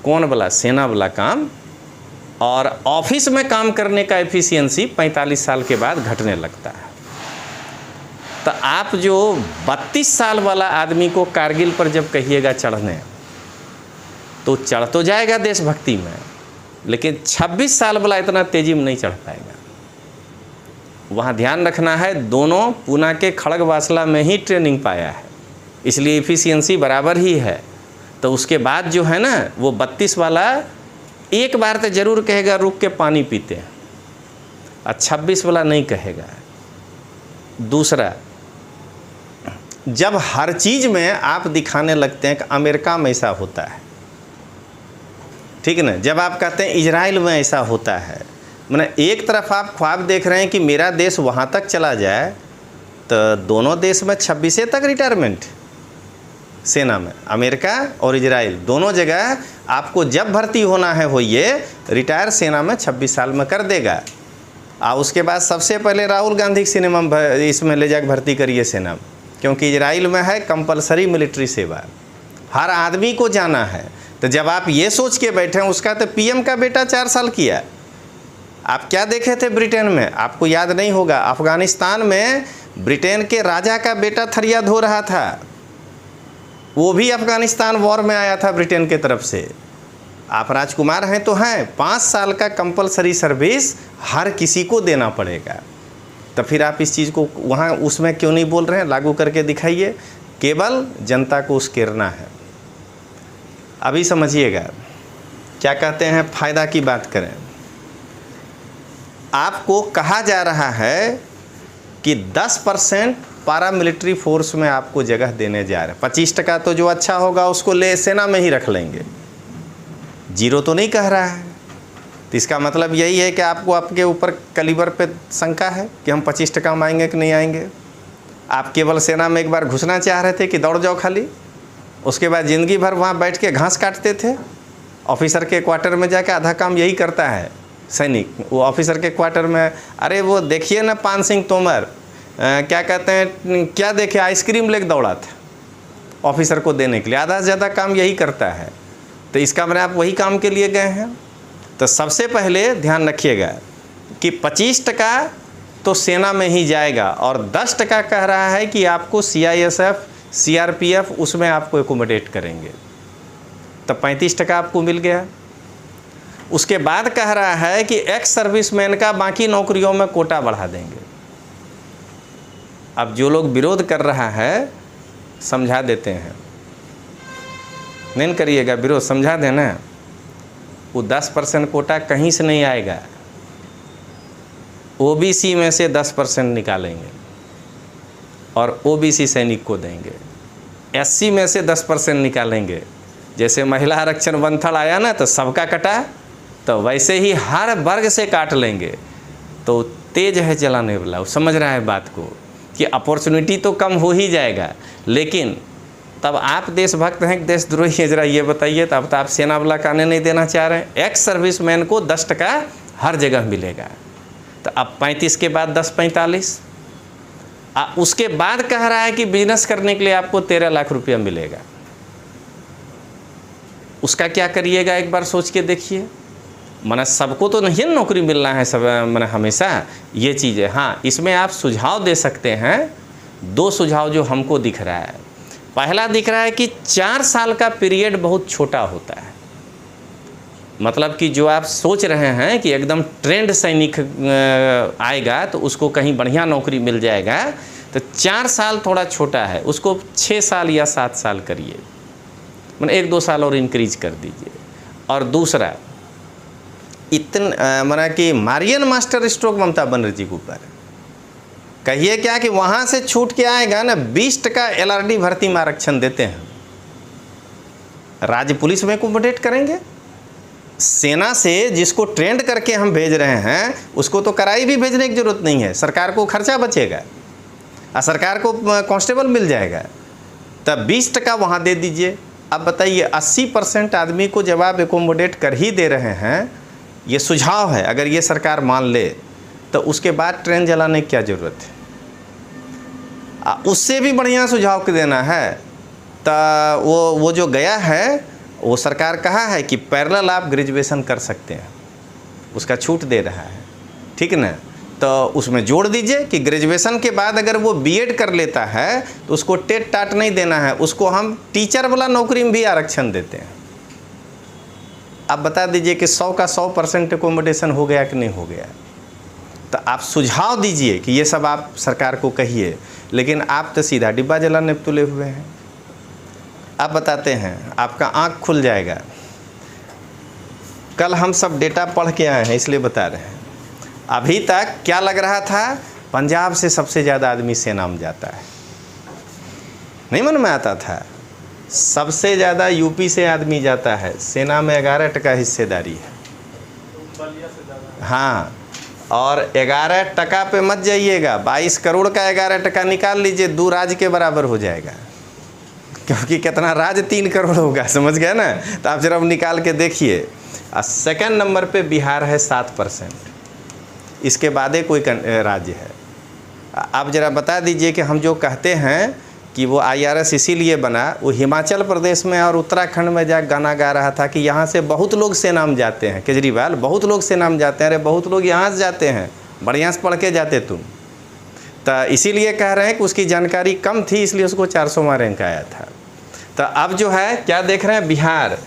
कौन वाला? सेना वाला काम। और ऑफिस में काम करने का एफिशिएंसी 45 साल के बाद घटने लगता है। तो आप जो 32 साल वाला आदमी को कारगिल पर जब कहिएगा चढ़ने, तो चढ़ तो जाएगा देशभक्ति में, लेकिन 26 साल वाला इतना तेजी में नहीं चढ़ पाएगा। वहाँ ध्यान रखना है, दोनों पूना के खड़गवासला में ही ट्रेनिंग पाया है, इसलिए एफिशिएंसी बराबर ही है। तो उसके बाद जो है ना, वो 32 वाला एक बार तो ज़रूर कहेगा रुक के पानी पीते हैं, और 26 वाला नहीं कहेगा। दूसरा, जब हर चीज़ में आप दिखाने लगते हैं कि अमेरिका में ऐसा होता है, ठीक है ना, जब आप कहते हैं इजराइल में ऐसा होता है, मैंने एक तरफ आप ख्वाब देख रहे हैं कि मेरा देश वहाँ तक चला जाए, तो दोनों देश में 26 तक रिटायरमेंट सेना में, अमेरिका और इजराइल दोनों जगह आपको जब भर्ती होना है होइए, रिटायर सेना में 26 साल में कर देगा। और उसके बाद सबसे पहले राहुल गांधी सिनेमा इसमें ले जाकर भर्ती करिए सेना में, क्योंकि इजराइल में है कंपलसरी मिलिट्री सेवा, हर आदमी को जाना है। तो जब आप ये सोच के बैठे हैं, उसका तो पीएम का बेटा 4 साल किया। आप क्या देखे थे ब्रिटेन में? आपको याद नहीं होगा, अफ़गानिस्तान में ब्रिटेन के राजा का बेटा थरिया धो रहा था, वो भी अफ़गानिस्तान वॉर में आया था ब्रिटेन के तरफ से। आप राजकुमार हैं तो हैं, 5 साल का कंपलसरी सर्विस हर किसी को देना पड़ेगा। तो फिर आप इस चीज़ को वहाँ उसमें क्यों नहीं बोल रहे हैं? लागू करके दिखाइए, केवल जनता को उसकेरना है। अभी समझिएगा क्या कहते हैं, फ़ायदा की बात करें। आपको कहा जा रहा है कि 10% पारा मिलिट्री फोर्स में आपको जगह देने जा रहे हैं। 25% तो जो अच्छा होगा उसको ले सेना में ही रख लेंगे, 0 तो नहीं कह रहा है। तो इसका मतलब यही है कि आपको आपके ऊपर कलीबर पे शंका है कि हम 25% में आएंगे कि नहीं आएंगे। आप केवल सेना में एक बार घुसना चाह रहे थे कि दौड़ जाओ खाली, उसके बाद ज़िंदगी भर वहाँ बैठ के घास काटते थे। ऑफिसर के क्वार्टर में जाके आधा काम यही करता है सैनिक। वो ऑफिसर के क्वार्टर में, अरे वो देखिए ना पान सिंह तोमर क्या कहते हैं, क्या देखे, आइसक्रीम लेके दौड़ा था ऑफिसर को देने के लिए। आधा से ज़्यादा काम यही करता है। तो इसका मतलब आप वही काम के लिए गए हैं। तो सबसे पहले ध्यान रखिएगा कि 25% तो सेना में ही जाएगा और 10% कह रहा है कि आपको CISF CRPF उसमें आपको एकोमोडेट करेंगे। तो 35% आपको मिल गया। उसके बाद कह रहा है कि एक्स सर्विसमैन का बाकी नौकरियों में कोटा बढ़ा देंगे। अब जो लोग विरोध कर रहा है समझा देते हैं, नहीं करिएगा विरोध, समझा देना। वो 10% कोटा कहीं से नहीं आएगा। OBC में से 10% निकालेंगे और OBC सैनिक को देंगे। SC में से 10% निकालेंगे। जैसे महिला आरक्षण 1/3 आया ना तो सबका कटा, तो वैसे ही हर वर्ग से काट लेंगे। तो तेज है चलाने वाला, वो समझ रहा है बात को कि अपॉर्चुनिटी तो कम हो ही जाएगा। लेकिन तब आप देशभक्त हैं कि देशद्रोही है, जरा ये बताइए। तब तो आप सेना वाला का नहीं देना चाह रहे हैं। एक्स सर्विसमैन को 10% हर जगह मिलेगा। तो अब 35 के बाद 10-45, उसके बाद कह रहा है कि बिजनेस करने के लिए आपको 13 लाख रुपया मिलेगा। उसका क्या करिएगा एक बार सोच के देखिए। माने सबको तो नहीं नौकरी मिलना है सब, माने हमेशा ये चीज़ें। हाँ, इसमें आप सुझाव दे सकते हैं। 2 सुझाव जो हमको दिख रहा है। पहला दिख रहा है कि 4 साल का पीरियड बहुत छोटा होता है। मतलब कि जो आप सोच रहे हैं कि एकदम ट्रेंड सैनिक आएगा तो उसको कहीं बढ़िया नौकरी मिल जाएगा, तो 4 साल थोड़ा छोटा है। उसको 6 साल या 7 साल करिए, मैंने 1-2 साल और इंक्रीज कर दीजिए। और दूसरा, माना कि Marian master stroke Mamata Banerjee के ऊपर कहिए क्या कि वहाँ से छूट के आएगा ना 20% LRD भर्ती में आरक्षण देते हैं। राज्य पुलिस में एकोमोडेट करेंगे। सेना से जिसको ट्रेंड करके हम भेज रहे हैं उसको तो कराई भी भेजने की जरूरत नहीं है। सरकार को खर्चा बचेगा और सरकार को कांस्टेबल मिल जाएगा। तब 20% वहाँ दे दीजिए। अब बताइए 80% आदमी को जब आप एकोमोडेट कर ही दे रहे हैं, ये सुझाव है, अगर ये सरकार मान ले तो उसके बाद ट्रेन जलाने की क्या ज़रूरत है। उससे भी बढ़िया सुझाव के देना है। तो वो जो गया है वो सरकार कहा है कि पैरेलल आप ग्रेजुएशन कर सकते हैं, उसका छूट दे रहा है, ठीक है ना। तो उसमें जोड़ दीजिए कि ग्रेजुएशन के बाद अगर वो BEd कर लेता है तो उसको टेट टाट नहीं देना है, उसको हम टीचर वाला नौकरी में भी आरक्षण देते हैं। आप बता दीजिए कि 100 का 100% एकोमोडेशन हो गया कि नहीं हो गया। तो आप सुझाव दीजिए कि ये सब आप सरकार को कहिए, लेकिन आप तो सीधा डिब्बा जलाने पे तुले हुए हैं। आप बताते हैं, आपका आँख खुल जाएगा। कल हम सब डेटा पढ़ के आए हैं इसलिए बता रहे हैं। अभी तक क्या लग रहा था, पंजाब से सबसे ज़्यादा आदमी सेना में जाता है, नहीं मन में आता था। सबसे ज़्यादा यूपी से आदमी जाता है, सेना में 11% हिस्सेदारी है। हाँ, और 11% पे मत जाइएगा, 22 करोड़ का 11% निकाल लीजिए, 2 राज्य के बराबर हो जाएगा। क्योंकि कितना राज्य 3 करोड़ होगा, समझ गए ना। तो आप जरा निकाल के देखिए। सेकंड नंबर पे बिहार है 7%, इसके बाद कोई राज्य है। आप जरा बता दीजिए कि हम जो कहते हैं कि वो IRS इसीलिए बना, वो हिमाचल प्रदेश में और उत्तराखंड में जा गाना गा रहा था कि यहाँ से बहुत लोग सेना में जाते हैं। केजरीवाल, बहुत लोग सेना में जाते हैं। अरे बहुत लोग यहाँ से जाते हैं, बढ़िया से पढ़ के जाते तुम। तो इसीलिए कह रहे हैं कि उसकी जानकारी कम थी, इसलिए उसको 400वां रैंक आया था। तो अब जो है क्या देख रहे हैं, बिहार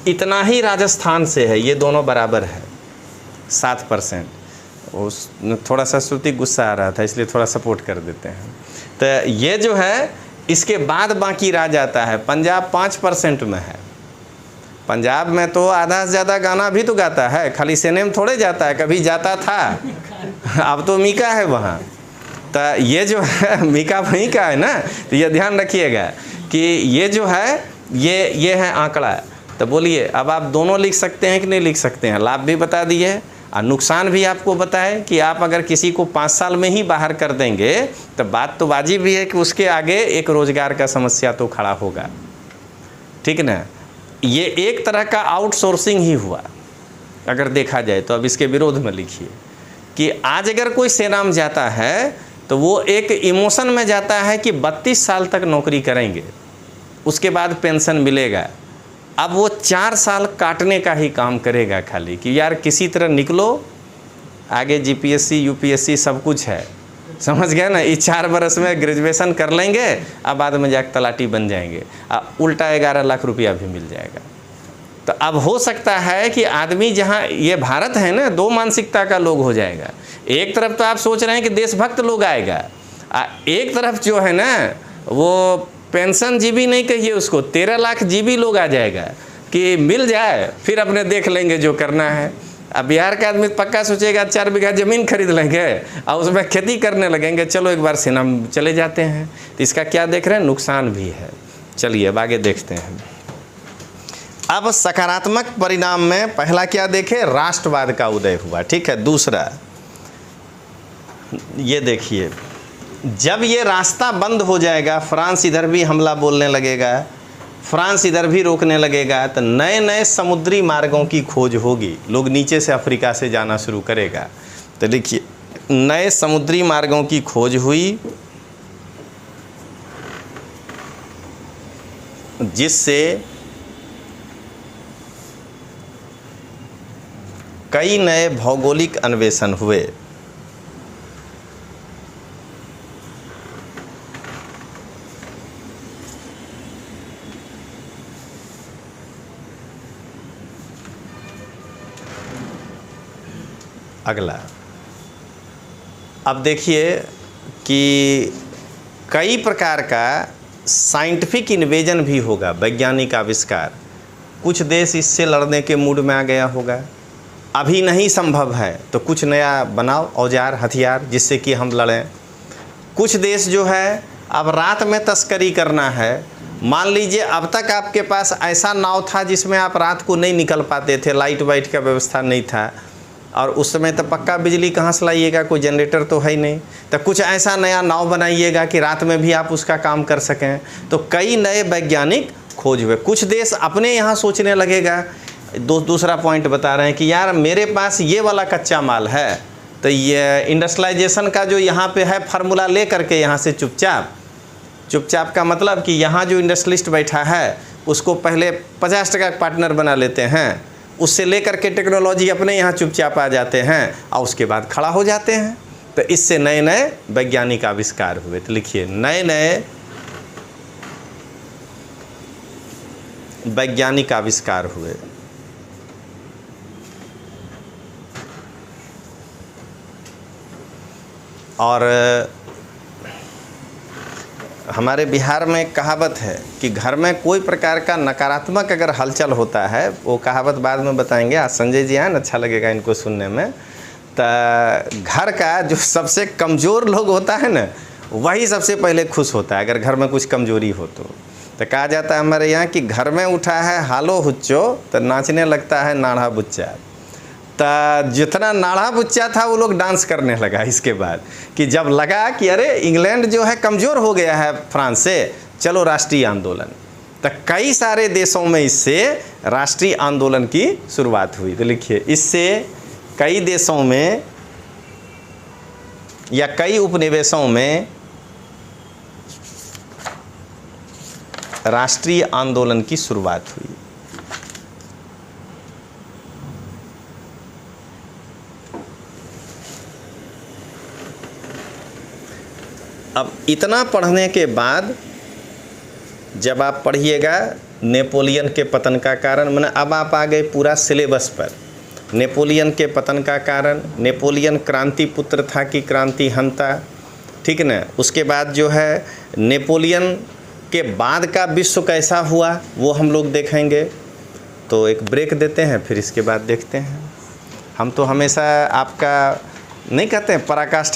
इतना ही राजस्थान से है, ये दोनों बराबर है 7%। उस थोड़ा सा श्रुति गुस्सा आ रहा था इसलिए थोड़ा सपोर्ट कर देते हैं। तो ये जो है इसके बाद बाकी राज्य आता है। पंजाब 5% में है। पंजाब में तो आधा से ज़्यादा गाना भी तो गाता है, खाली सेने में थोड़े जाता है, कभी जाता था, अब तो मीका है वहाँ। तो ये जो है मीका वहीं का है ना। तो ये ध्यान रखिएगा कि ये जो है ये है आंकड़ा। तो बोलिए अब आप दोनों लिख सकते हैं कि नहीं लिख सकते हैं। लाभ भी बता दिए और नुकसान भी आपको बताए कि आप अगर किसी को 5 साल में ही बाहर कर देंगे तो बात तो वाजिब भी है कि उसके आगे एक रोज़गार का समस्या तो खड़ा होगा, ठीक ना। ये एक तरह का आउटसोर्सिंग ही हुआ अगर देखा जाए तो। अब इसके विरोध में लिखिए कि आज अगर कोई सेना में जाता है तो वो एक इमोशन में जाता है कि 32 साल तक नौकरी करेंगे, उसके बाद पेंशन मिलेगा। अब वो 4 साल काटने का ही काम करेगा खाली कि यार किसी तरह निकलो, आगे जीपीएससी यूपीएससी सब कुछ है, समझ गए ना। इस 4 बरस में ग्रेजुएशन कर लेंगे, अब बाद में जाकर तलाटी बन जाएंगे, उल्टा 11 लाख रुपया भी मिल जाएगा। तो अब हो सकता है कि आदमी, जहाँ ये भारत है ना, 2 मानसिकता का लोग हो जाएगा। एक तरफ तो आप सोच रहे हैं कि देशभक्त लोग आएगा, एक तरफ जो है ना वो पेंशन जीबी नहीं कहिए उसको, 13 लाख जीबी लोग आ जाएगा कि मिल जाए फिर अपने देख लेंगे जो करना है। अब बिहार का आदमी पक्का सोचेगा 4 बीघा ज़मीन खरीद लेंगे और उसमें खेती करने लगेंगे, चलो एक बार सेना में चले जाते हैं। तो इसका क्या देख रहे हैं, नुकसान भी है। चलिए अब आगे देखते हैं। अब सकारात्मक परिणाम में पहला क्या देखें, राष्ट्रवाद का उदय हुआ, ठीक है। दूसरा ये देखिए, जब ये रास्ता बंद हो जाएगा, फ्रांस इधर भी हमला बोलने लगेगा, फ्रांस इधर भी रोकने लगेगा, तो नए नए समुद्री मार्गों की खोज होगी। लोग नीचे से अफ्रीका से जाना शुरू करेगा। तो देखिए, नए समुद्री मार्गों की खोज हुई जिससे कई नए भौगोलिक अन्वेषण हुए। अगला, अब देखिए कि कई प्रकार का साइंटिफिक इन्वेजन भी होगा, वैज्ञानिक आविष्कार। कुछ देश इससे लड़ने के मूड में आ गया होगा, अभी नहीं संभव है तो कुछ नया बनाओ औजार हथियार जिससे कि हम लड़ें। कुछ देश जो है अब रात में तस्करी करना है। मान लीजिए अब तक आपके पास ऐसा नाव था जिसमें आप रात को नहीं निकल पाते थे, लाइट वाइट का व्यवस्था नहीं था, और उस समय तो पक्का बिजली कहाँ से लाइएगा, कोई जनरेटर तो है ही नहीं। तो कुछ ऐसा नया नाव बनाइएगा कि रात में भी आप उसका काम कर सकें। तो कई नए वैज्ञानिक खोज हुए। कुछ देश अपने यहाँ सोचने लगेगा। दूसरा पॉइंट बता रहे हैं कि यार मेरे पास ये वाला कच्चा माल है, तो ये इंडस्ट्रियलाइजेशन का जो यहाँ पे है फार्मूला ले करके यहाँ से चुपचाप का मतलब कि यहाँ जो इंडस्ट्रियलिस्ट बैठा है उसको पहले 50% का पार्टनर बना लेते हैं, उससे लेकर के टेक्नोलॉजी अपने यहाँ चुपचाप आ जाते हैं और उसके बाद खड़ा हो जाते हैं। तो इससे नए नए वैज्ञानिक आविष्कार हुए। तो लिखिए, नए नए वैज्ञानिक आविष्कार हुए। और हमारे बिहार में कहावत है कि घर में कोई प्रकार का नकारात्मक अगर हलचल होता है, वो कहावत बाद में बताएंगे, आज संजय जी आए, अच्छा लगेगा इनको सुनने में। तो घर का जो सबसे कमज़ोर लोग होता है ना, वही सबसे पहले खुश होता है अगर घर में कुछ कमजोरी हो तो कहा जाता है हमारे यहाँ कि घर में उठा है हालो हुच्चो तो नाचने लगता है नाढ़ा बुच्चा। तो जितना नाढ़ा बुच्चा था वो लोग डांस करने लगा इसके बाद, कि जब लगा कि अरे इंग्लैंड जो है कमज़ोर हो गया है फ्रांस से, चलो राष्ट्रीय आंदोलन। तो कई सारे देशों में इससे राष्ट्रीय आंदोलन की शुरुआत हुई। तो लिखिए, इससे कई देशों में या कई उपनिवेशों में राष्ट्रीय आंदोलन की शुरुआत हुई। अब इतना पढ़ने के बाद जब आप पढ़िएगा नेपोलियन के पतन का कारण, मैंने अब आप आ गए पूरा सिलेबस पर। नेपोलियन के पतन का कारण, नेपोलियन क्रांति पुत्र था कि क्रांति हंता, ठीक ना। उसके बाद जो है नेपोलियन के बाद का विश्व कैसा हुआ वो हम लोग देखेंगे। तो एक ब्रेक देते हैं, फिर इसके बाद देखते हैं। हम तो हमेशा आपका नहीं कहते हैं पराकाष्ठा